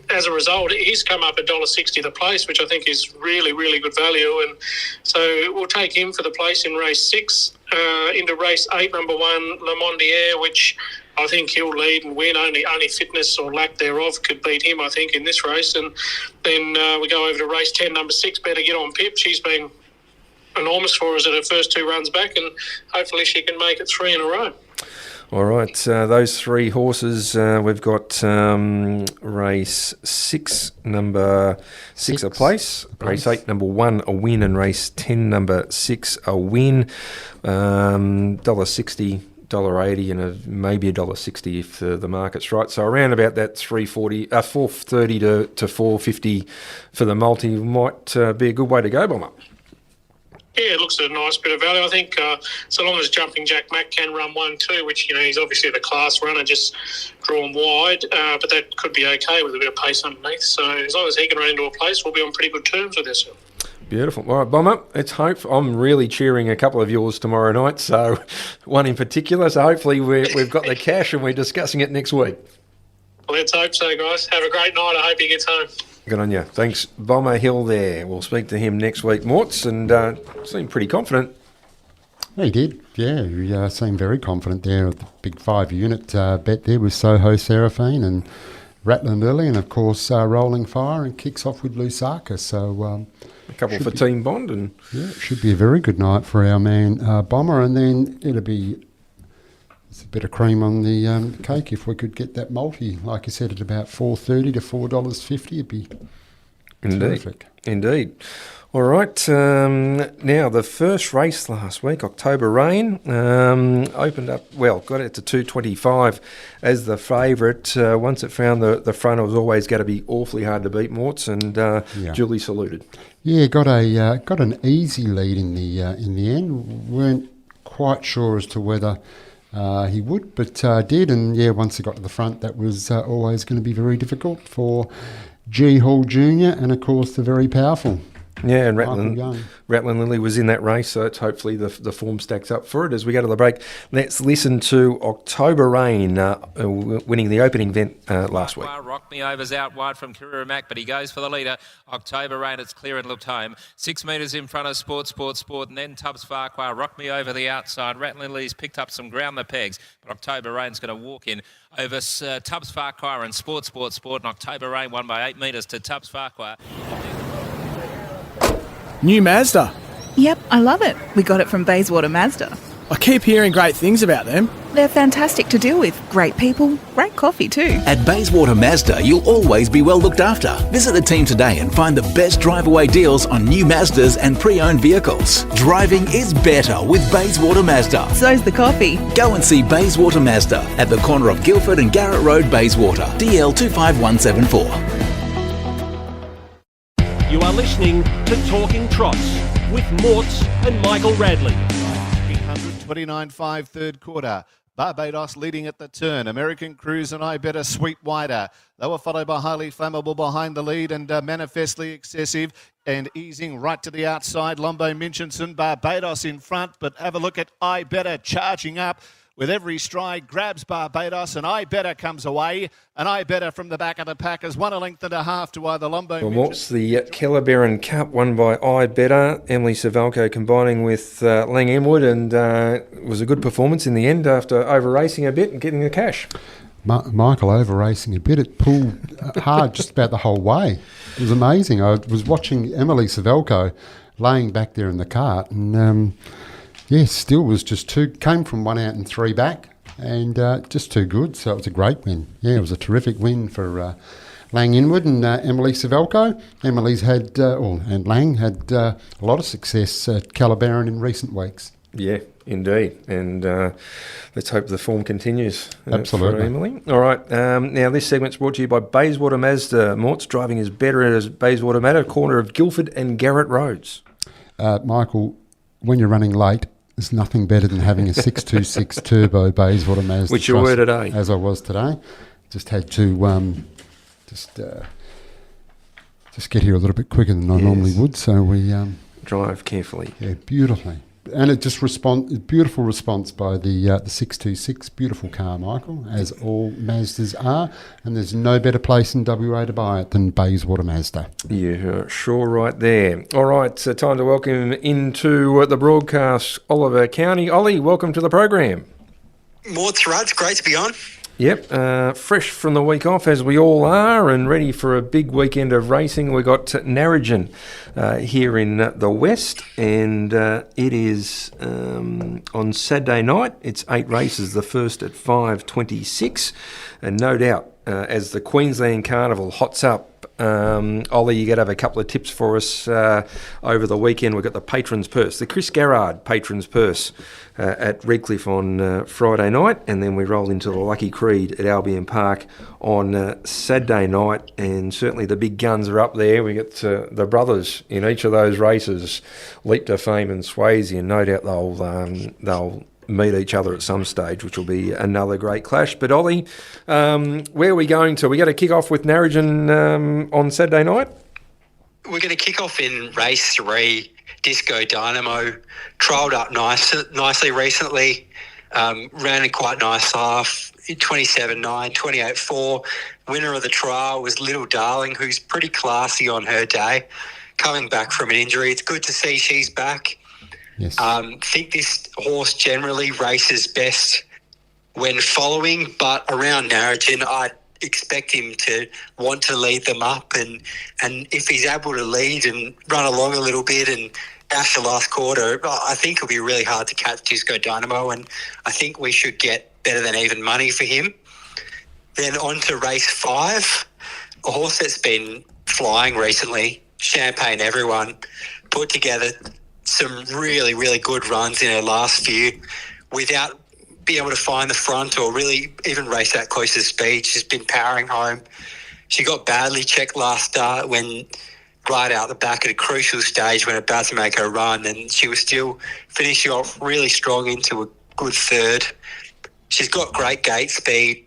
as a result, he's come up $1.60 the place, which I think is really, really good value. And so we'll take him for the place in race 6. Into race 8, number 1, Le Mondier, which I think he'll lead and win. Only fitness or lack thereof could beat him, I think, in this race. And then we go over to race 10, number 6, Better Get On Pip. She's been enormous for us at her first 2 runs back, and hopefully she can make it 3 in a row. All right, those 3 horses, we've got race 6, number 6 a place, race 8, number 1 a win, and race 10, number 6 a win. $1.60, $1.80, and maybe $1.60 if the market's right. So around about that $4.30 to $4.50 for the multi might be a good way to go, Bomber. Yeah, it looks a nice bit of value. I think so long as Jumping Jack Mac can run 1-2, which, he's obviously the class runner, just drawn wide, but that could be okay with a bit of pace underneath. So as long as he can run into a place, we'll be on pretty good terms with this. Beautiful. All right, Bomber, let's hope. I'm really cheering a couple of yours tomorrow night, so one in particular. So hopefully we've got the cash and we're discussing it next week. Let's hope so, guys. Have a great night. I hope he gets home. Good on you. Thanks, Bomber Hill there. We'll speak to him next week, Morts, and seemed pretty confident. He did, yeah. He seemed very confident there at the big 5-unit bet there with Soho Seraphine and Rattling Lily, and of course Rolling Fire, and kicks off with Lusaka. So a couple for Team Bond, and yeah, it should be a very good night for our man Bomber, and then it'll be a bit of cream on the cake if we could get that multi, like you said, at about $4.30 to $4.50. It'd be terrific. Indeed. All right. Now, the first race last week, October Rain, opened up, got it to $2.25 as the favourite. Once it found the front, it was always going to be awfully hard to beat, Morts, and duly saluted. Yeah, got an easy lead in the end. Weren't quite sure as to whether he would, but did, and once he got to the front, that was always going to be very difficult for G. Hall Jr. and of course the very powerful. Yeah, and Rattling Lily was in that race, so it's hopefully the form stacks up for it. As we go to the break, let's listen to October Rain winning the opening event last week. Rock Me Over's out wide from Carrera Mac, but he goes for the leader. October Rain, it's clear and looked home. 6 metres in front of Sport, and then Tubbs Farquhar. Rock Me Over the outside. Rattling Lily's picked up some ground the pegs, but October Rain's going to walk in over Tubbs Farquhar and Sport, and October Rain won by 8 metres to Tubbs Farquhar. New Mazda. Yep, I love it. We got it from Bayswater Mazda. I keep hearing great things about them. They're fantastic to deal with. Great people, great coffee too. At Bayswater Mazda, you'll always be well looked after. Visit the team today and find the best drive-away deals on new Mazdas and pre-owned vehicles. Driving is better with Bayswater Mazda. So's the coffee. Go and see Bayswater Mazda at the corner of Guildford and Garrett Road, Bayswater, DL 25174. You are listening to Talking Trots with Morts and Michael Radley. 329.5 third quarter. Barbados leading at the turn. American Cruise and I Better sweep wider. They were followed by Highly Flammable behind the lead and Manifestly Excessive and easing right to the outside. Lombo Minchinson, Barbados in front, but have a look at I Better charging up. With every stride, grabs Barbados, and I Better comes away. And I Better from the back of the pack is 1.5 lengths to either Lombo. Well, what's the Kellerberrin Cup won by I Better? Emily Savalco combining with Lang Enwood, and it was a good performance in the end after over-racing a bit and getting the cash. Michael over-racing a bit. It pulled hard just about the whole way. It was amazing. I was watching Emily Savalco laying back there in the cart, and... still was just came from 1 out and 3 back, and just too good, so it was a great win. Yeah, it was a terrific win for Lang Inwood and Emily Savalco. Emily's had, and Lang had a lot of success at Kellerberrin in recent weeks. Yeah, indeed, and let's hope the form continues. Absolutely. For Emily. All right, now this segment's brought to you by Bayswater Mazda. Mort's driving is better as Bayswater Mazda, corner of Guildford and Garrett Roads. Michael, when you're running late, there's nothing better than having a 626 turbo Bayswater Mazda. Which you were today. As I was today. Just had to just get here a little bit quicker than I normally would, so we... drive carefully. Yeah, beautifully. And it just beautiful response by the 626. Beautiful car, Michael, as all Mazdas are. And there's no better place in WA to buy it than Bayswater Mazda. You're sure right there. All right, so time to welcome into the broadcast Oliver Cownie. Ollie, welcome to the program. Morts, Ruds, great to be on. Yep, fresh from the week off, as we all are, and ready for a big weekend of racing. We've got Narrogin here in the west, and it is on Saturday night. It's 8 races, the first at 5:26, and no doubt, as the Queensland Carnival hots up, Ollie, you're going to have a couple of tips for us over the weekend. We've got the Patrons Purse, the Chris Garrard Patrons Purse at Redcliffe on Friday night, and then we roll into the Lucky Creed at Albion Park on Saturday night, and certainly the big guns are up there. We get the brothers in each of those races, Leap to Fame and Swayze, and no doubt they'll meet each other at some stage, which will be another great clash. But Ollie, where are we going to? We got to kick off with Narrogin on Saturday night? We're going to kick off in race 3, Disco Dynamo. Trialled up nicely recently, ran a quite nice half, 27.9, 28.4. Winner of the trial was Little Darling, who's pretty classy on her day, coming back from an injury. It's good to see she's back. Yes. Think this horse generally races best when following, but around Narrogin, I expect him to want to lead them up, and if he's able to lead and run along a little bit and dash the last quarter, I think it'll be really hard to catch Disco Dynamo, and I think we should get better than even money for him. Then on to race 5, a horse that's been flying recently, Champagne Everyone, put together some really, really good runs in her last few without being able to find the front or really even race that close to speed. She's been powering home. She got badly checked last start when right out the back at a crucial stage when about to make her run, and she was still finishing off really strong into a good third. She's got great gate speed.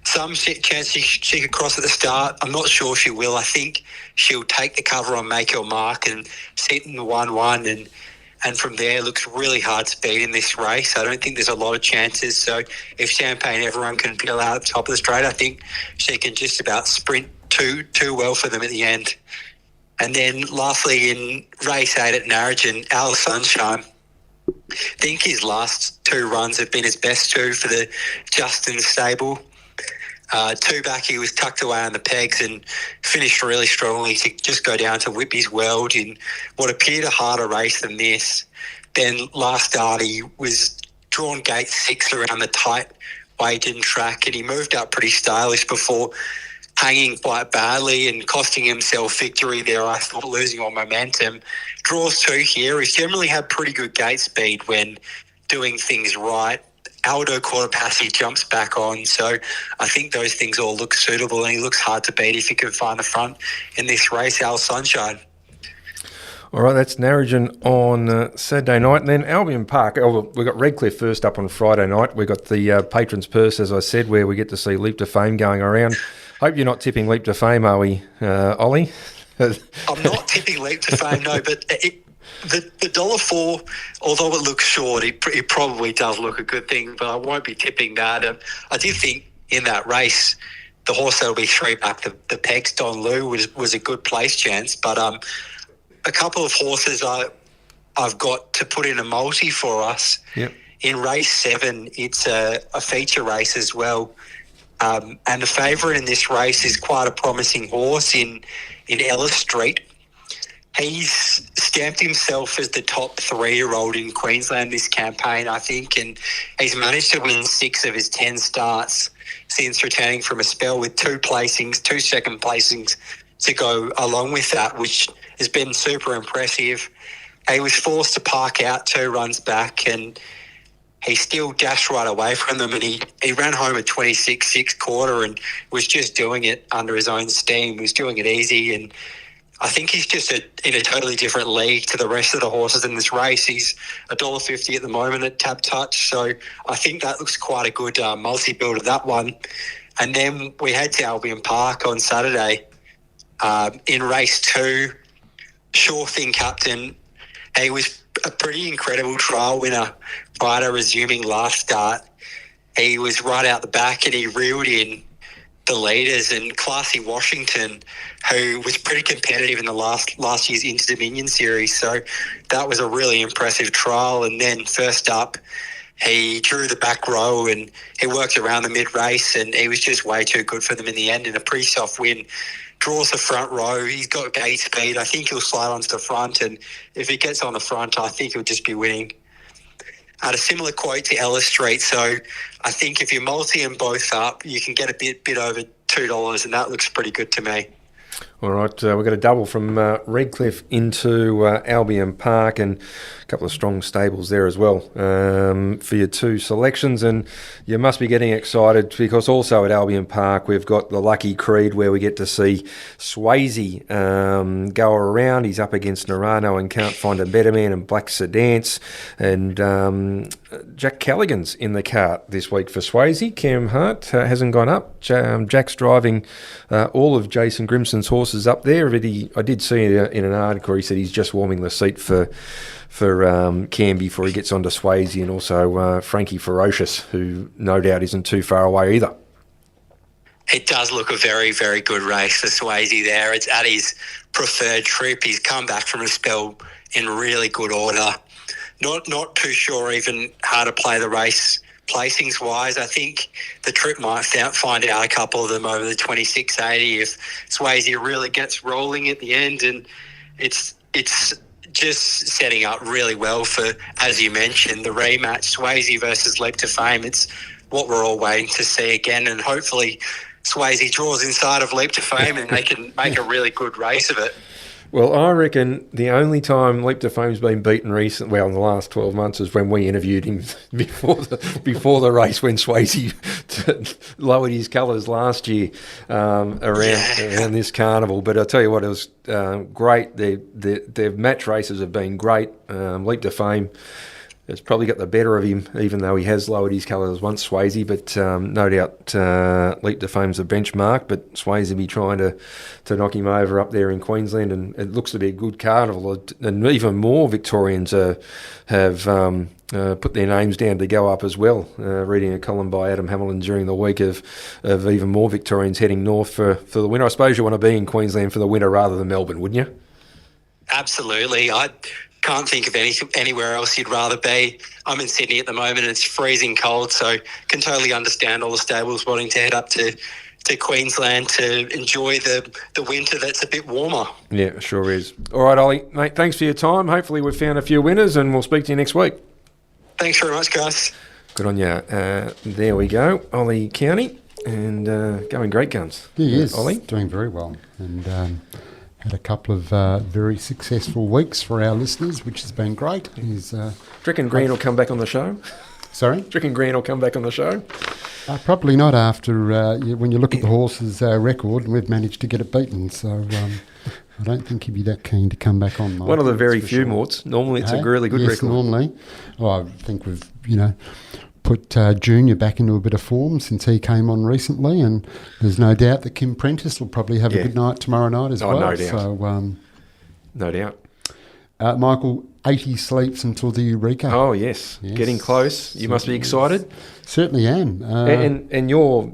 Some chance she could cross at the start. I'm not sure she will. I think she'll take the cover on Make Your Mark and sit in the 1-1 and from there looks really hard speed in this race. I don't think there's a lot of chances. So if Champagne Everyone can peel out at the top of the straight, I think she can just about sprint too well for them at the end. And then lastly in race 8 at Narrogin, Al Sunshine. I think his last 2 runs have been his best 2 for the Justin stable. 2 back, he was tucked away on the pegs and finished really strongly to just go down to Whippy's World in what appeared a harder race than this. then last start he was drawn gate 6 around the tight Waging track, and he moved up pretty stylish before hanging quite badly and costing himself victory there, I thought, losing on momentum. Draws 2 here. He's generally had pretty good gate speed when doing things right. Aldo quarter pass, he jumps back on. So I think those things all look suitable, and he looks hard to beat if he can find the front in this race, Al Sunshine. All right, that's Narrogin on Saturday night. And then Albion Park. We've got Redcliffe first up on Friday night. We've got the Patrons Purse, as I said, where we get to see Leap to Fame going around. Hope you're not tipping Leap to Fame, are we, Ollie? I'm not tipping Leap to Fame, no, but the $1.04, although it looks short, it probably does look a good thing, but I won't be tipping that. I did think in that race, the horse that'll be 3 back, the Pegs Don Lu was a good place chance, but a couple of horses I've got to put in a multi for us. Yep. In race 7, it's a feature race as well. And the favourite in this race is quite a promising horse in Ellis Street. He's stamped himself as the top 3-year-old in Queensland this campaign, I think, and he's managed to win 6 of his 10 starts since returning from a spell with 2 second placings to go along with that, which has been super impressive. He was forced to park out 2 runs back, and he still dashed right away from them, and he ran home a 26-6 quarter and was just doing it under his own steam. He was doing it easy, and I think he's just in a totally different league to the rest of the horses in this race. He's $1.50 at the moment at Tap Touch, so I think that looks quite a good multi-build of that one. And then we head to Albion Park on Saturday. In race 2, Sure Thing Captain, he was a pretty incredible trial winner prior to resuming last start. He was right out the back and he reeled in the leaders, and Classy Washington, who was pretty competitive in the last year's Inter Dominion series. So that was a really impressive trial. And then first up, he drew the back row and he worked around the mid-race, and he was just way too good for them in the end in a pretty soft win. Draws the front row. He's got gate speed. I think he'll slide onto the front, and if he gets on the front, I think he'll just be winning. At a similar quote to Ellis Street, so I think if you multi them both up, you can get a bit over $2, and that looks pretty good to me. All right, we've got a double from Redcliffe into Albion Park, and a couple of strong stables there as well for your 2 selections. And you must be getting excited because also at Albion Park we've got the Lucky Creed, where we get to see Swayze go around. He's up against Narano and Can't Find a Better Man and Black Sedance, and Jack Callaghan's in the cart this week for Swayze. Cam Hart hasn't gone up. Jack's driving all of Jason Grimson's horses up there, but I did see in an article he said he's just warming the seat for Cam before he gets onto Swayze, and also Frankie Ferocious, who no doubt isn't too far away either. It does look a very, very good race for Swayze there. It's at his preferred trip. He's come back from a spell in really good order. Not too sure even how to play the race placings wise. I think the trip might find out a couple of them over the 2680 if Swayze really gets rolling at the end, and it's just setting up really well for, as you mentioned, the rematch, Swayze versus Leap to Fame. It's what we're all waiting to see again, and hopefully Swayze draws inside of Leap to Fame and they can make a really good race of it. Well, I reckon the only time Leap to Fame's been beaten recently, in the last 12 months, is when we interviewed him before the race, when Swayze lowered his colours last year around this carnival. But I'll tell you what, it was great. Their match races have been great. Leap to Fame has probably got the better of him, even though he has lowered his colours once, Swayze. But no doubt Leap to Fame's a benchmark, but Swayze will be trying to knock him over up there in Queensland, and it looks to be a good carnival. And even more Victorians have put their names down to go up as well. Reading a column by Adam Hamilton during the week of even more Victorians heading north for the winter. I suppose you want to be in Queensland for the winter rather than Melbourne, wouldn't you? Absolutely. I can't think of anywhere else you'd rather be. I'm in Sydney at the moment and it's freezing cold, so can totally understand all the stables wanting to head up to to Queensland to enjoy the winter that's a bit warmer. Yeah, it sure is. All right, Ollie, mate, thanks for your time. Hopefully we've found a few winners and we'll speak to you next week. Thanks very much, guys. Good on you. There we go, Ollie Cownie, and going great guns. Yeah, he is. Ollie? Doing very well. And had a couple of very successful weeks for our listeners, which has been great. He's reckon Green will come back on the show? Sorry? Reckon Green will come back on the show? Probably not after, when you look at the horse's record, and we've managed to get it beaten. So I don't think he'd be that keen to come back on. One of the very few, Morts. Normally it's a really good record. Normally. I think we've, put Junior back into a bit of form since he came on recently, and there's no doubt that Kim Prentice will probably have a good night tomorrow night as well. No doubt. So, no doubt. Michael, 80 sleeps until the Eureka. Oh, yes. Getting close. You must be excited. Certainly am. And you're,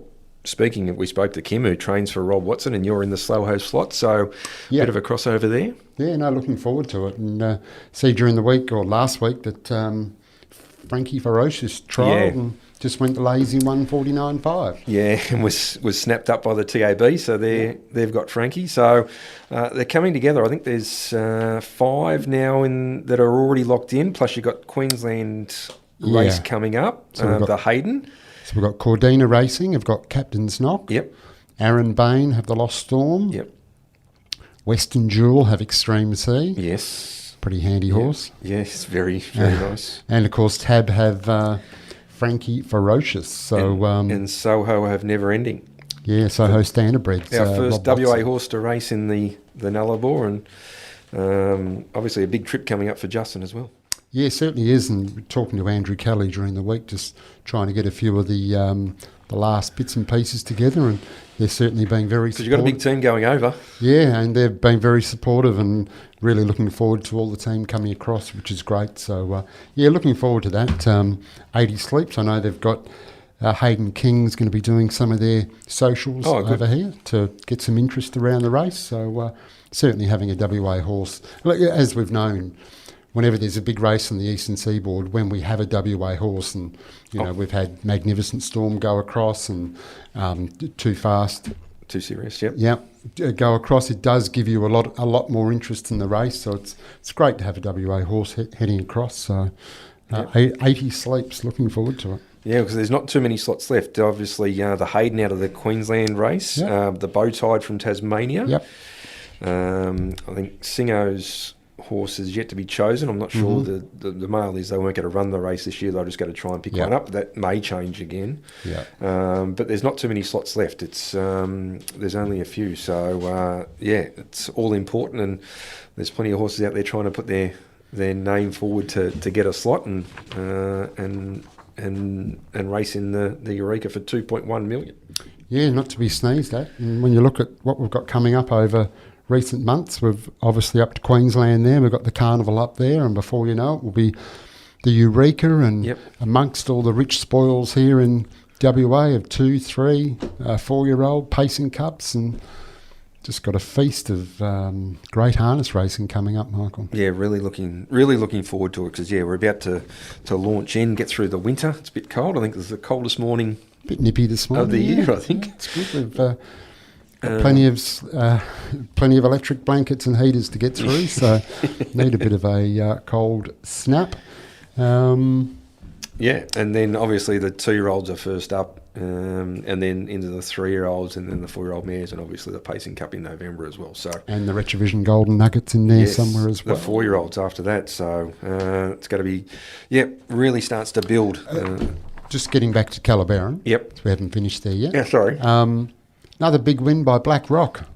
we spoke to Kim, who trains for Rob Watson, and you're in the slow ho slot, so a bit of a crossover there. Yeah, no, looking forward to it. And see during the week, or last week, that Frankie Ferocious trialled and just went the lazy 149.5. Yeah, and was snapped up by the TAB, so they've got Frankie. So they're coming together. I think there's 5 now that are already locked in, plus you've got Queensland race coming up, so the Hayden. So we've got Cordina Racing, we've got Captain's Knock. Yep. Aaron Bain have the Lost Storm. Yep. Western Jewel have Extreme Sea. Yes. Pretty handy horse. Yes, very, very nice. And of course Tab have Frankie Ferocious. So and Soho have Never Ending. Yeah, Soho Standardbreds. Our first Rob WA Watson. horse to race in the Nullarbor, and obviously a big trip coming up for Justin as well. Yeah, certainly is. And talking to Andrew Kelly during the week, just trying to get a few of the last bits and pieces together, and they're certainly being very supportive. Because you've got a big team going over. Yeah, and they've been very supportive and really looking forward to all the team coming across, which is great. So, looking forward to that. 80 Sleeps, I know they've got Hayden King's going to be doing some of their socials over here to get some interest around the race. So, certainly having a WA horse, as we've known, whenever there's a big race on the eastern seaboard, when we have a WA horse, and we've had Magnificent Storm go across, and Too Fast, Too Serious, yep. Yep, go across. It does give you a lot more interest in the race, so it's great to have a WA horse heading across. So 80 Sleeps, looking forward to it. Yeah, because there's not too many slots left. Obviously, the Hayden out of the Queensland race, the Bowtide from Tasmania. Yep. I think Singo's horse is yet to be chosen. I'm not sure. The mail is they weren't going to run the race this year. They're just going to try and pick one up. That may change again. Yeah. But there's not too many slots left. It's there's only a few. So it's all important, and there's plenty of horses out there trying to put their name forward to get a slot and race in the Eureka for 2.1 million. Yeah, not to be sneezed at. And when you look at what we've got coming up over recent months, we've obviously up to Queensland there, we've got the Carnival up there, and before you know it will be the Eureka, and amongst all the rich spoils here in WA of 2, 3, 4-year-old pacing cups, and just got a feast of great harness racing coming up, Michael. Yeah, really looking forward to it, because we're about to launch in, get through the winter. It's a bit cold. I think it's the coldest morning, a bit nippy this morning of the year. I think it's good. We've got plenty of electric blankets and heaters to get through, so need a bit of a cold snap. And then obviously the 2-year-olds are first up, and then into the 3-year-olds, and then the 4-year-old mares, and obviously the Pacing Cup in November as well. So and the Retrovision Golden Nuggets in there somewhere as well. The 4-year-olds after that. So it's going to be, really starts to build. Just getting back to Calabaran. Yep. We haven't finished there yet. Yeah, sorry. Another big win by Black Rock.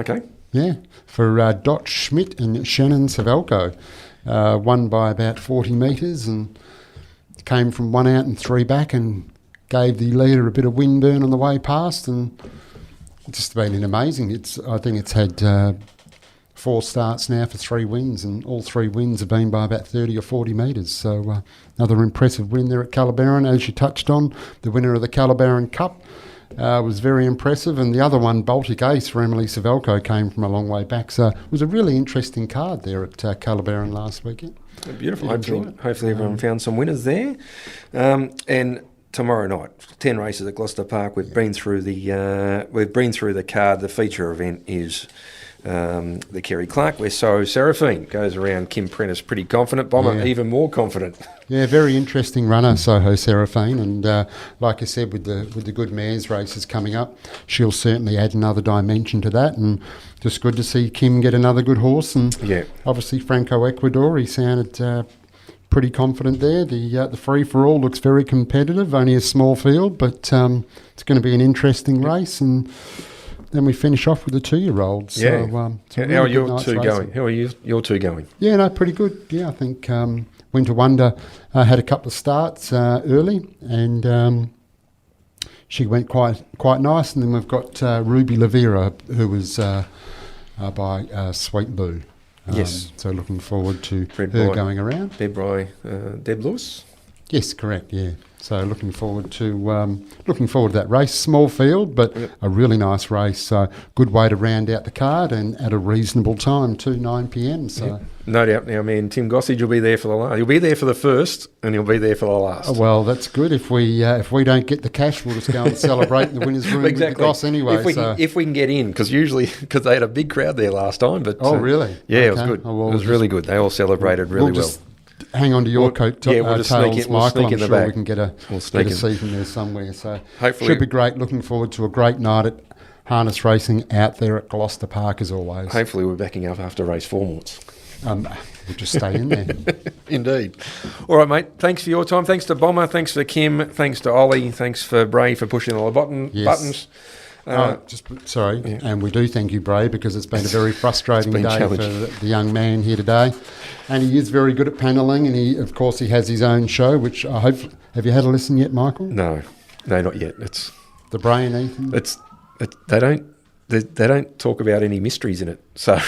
Okay. Yeah, for Dot Schmidt and Shannon Savelko. Won by about 40 metres and came from 1 out and 3 back, and gave the leader a bit of wind burn on the way past, and it's just been amazing. I think it's had 4 starts now for 3 wins, and all 3 wins have been by about 30 or 40 metres. So another impressive win there at Calabaran. As you touched on, the winner of the Calabaran Cup was very impressive, and the other one, Baltic Ace for Emily Savelko, came from a long way back. So it was a really interesting card there at Calabaran last weekend. Beautiful. Hopefully everyone found some winners there. And tomorrow night, 10 races at Gloucester Park. We've been through the card. The feature event is the Kerry Clark, where Seraphine goes around Kim Prentice pretty confident. Bomber even more confident. Yeah, very interesting runner, Soho Seraphine, and like I said, with the good mares races coming up, she'll certainly add another dimension to that, and just good to see Kim get another good horse. And obviously Franco Ecuador, he sounded pretty confident there. The free for all looks very competitive, only a small field, but it's going to be an interesting race. And then we finish off with the 2-year-olds. Yeah. So how are your two going? How are your two going? Yeah, no, pretty good. Yeah, I think Winter Wonder had a couple of starts early, and she went quite nice. And then we've got Ruby Lavera, who was by Sweet Lou. Yes. So looking forward to Bred her by going around. Bred by Deb Lewis. Yes, correct. Yeah. So looking forward to that race. Small field, but a really nice race. So good way to round out the card, and at a reasonable time too, 9 p.m. So no doubt. Now, man, Tim Gossage will be there for the last. He'll be there for the first, and he'll be there for the last. Well, that's good. If we don't get the cash, we'll just go and celebrate in the winners' room with the Goss anyway. If we can get in, because they had a big crowd there last time. But really? Yeah, okay. It was good. It was really good. They all celebrated really well. Hang on to your coat, we'll just tails, Michael. I'm sure we can get a seat in there somewhere. So hopefully, should be great. Looking forward to a great night at harness racing out there at Gloucester Park as always. Hopefully, we're backing up after race 4 months. We'll just stay in there. Indeed. All right, mate. Thanks for your time. Thanks to Bomber. Thanks for Kim. Thanks to Ollie. Thanks for Bray for pushing all the buttons. And we do thank you, Bray, because it's been a very frustrating day for the young man here today. And he is very good at panelling, and he has his own show, which I hope. Have you had a listen yet, Michael? No, not yet. It's the Bray and Ethan. They don't talk about any mysteries in it. So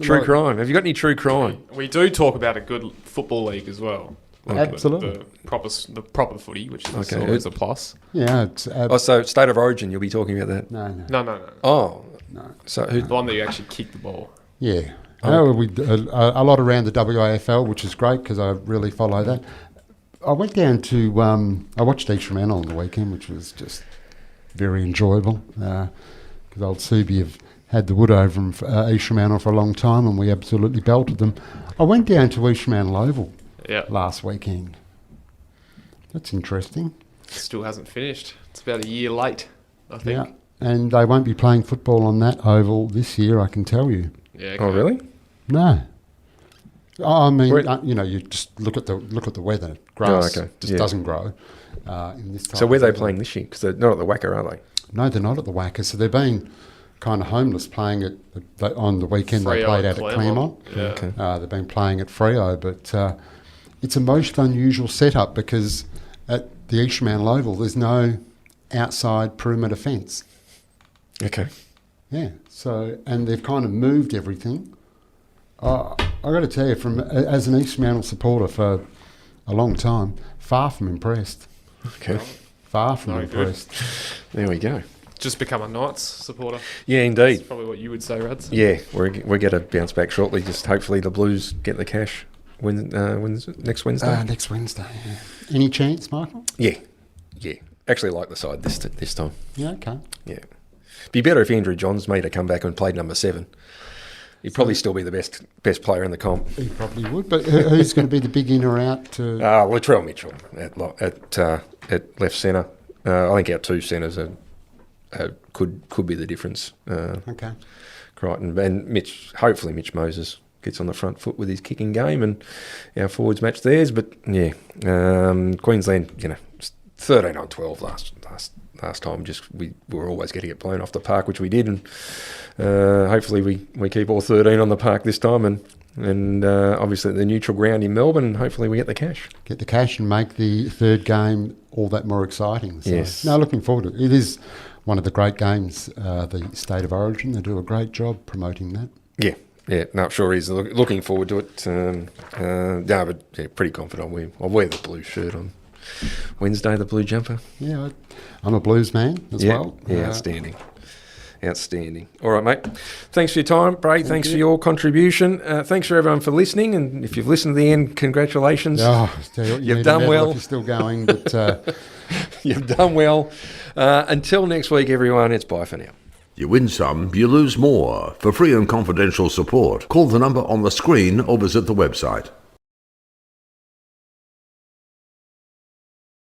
true crime. Have you got any true crime? We do talk about a good football league as well. Like absolutely. The proper footy, which is always a plus. Yeah. So State of Origin, you'll be talking about that? No. Oh. No. So the one that you actually kick the ball. Yeah. We a lot around the WAFL, which is great because I really follow that. I went down to I watched East Fremantle on the weekend, which was just very enjoyable because old Subi have had the wood over them for East Fremantle for a long time, and we absolutely belted them. I went down to East Fremantle Oval last weekend. That's interesting. Still hasn't finished. It's about a year late, I think. Yeah, and they won't be playing football on that oval this year, I can tell you. Yeah. Okay. Oh, really? No. I mean, you just look at the weather. Grass doesn't grow in this time. So where are they playing this year? Because they're not at the WACA, are they? No, they're not at the WACA. So they're being kind of homeless playing on the weekend. Freo, they played out at Claremont. Yeah. Okay. They've been playing at Freo, but it's a most unusual setup because at the East Fremantle Oval there's no outside perimeter fence. Okay. Yeah. So and they've kind of moved everything. I got to tell you, as an East Fremantle supporter for a long time, far from impressed. Okay. Far from impressed. There we go. Just become a Knights supporter. Yeah, indeed. That's probably what you would say, Rads. Yeah, we're going to bounce back shortly. Just hopefully the Blues get the cash next Wednesday. Next Wednesday, yeah. Any chance, Michael? Yeah. Actually like the side this time. Yeah, okay. Yeah. Be better if Andrew Johns made a comeback and played number 7. He'd probably still be the best player in the comp. He probably would, but who's going to be the big in or out? Latrell Mitchell at left centre. I think our 2 centres could be the difference. Okay. Crichton and hopefully Mitch Moses gets on the front foot with his kicking game, and our forwards match theirs. But yeah, Queensland, 13 on 12 last time. Just we were always getting it blown off the park, which we did, and hopefully we keep all 13 on the park this time, and obviously the neutral ground in Melbourne. Hopefully we get the cash. Get the cash and make the third game all that more exciting. So, yes. No, looking forward to it. It is one of the great games, the State of Origin. They do a great job promoting that. Yeah. No, sure he's looking forward to it. Pretty confident. I'll wear the blue shirt on Wednesday, the blue jumper. Yeah, I'm a Blues man as well. Yeah, outstanding. Outstanding. All right, mate. Thanks for your time, Bray. Thanks for your contribution. Thanks for everyone for listening. And if you've listened to the end, congratulations. You've done well. If you're still going, but you've done well. Until next week, everyone. It's bye for now. You win some, you lose more. For free and confidential support, call the number on the screen or visit the website.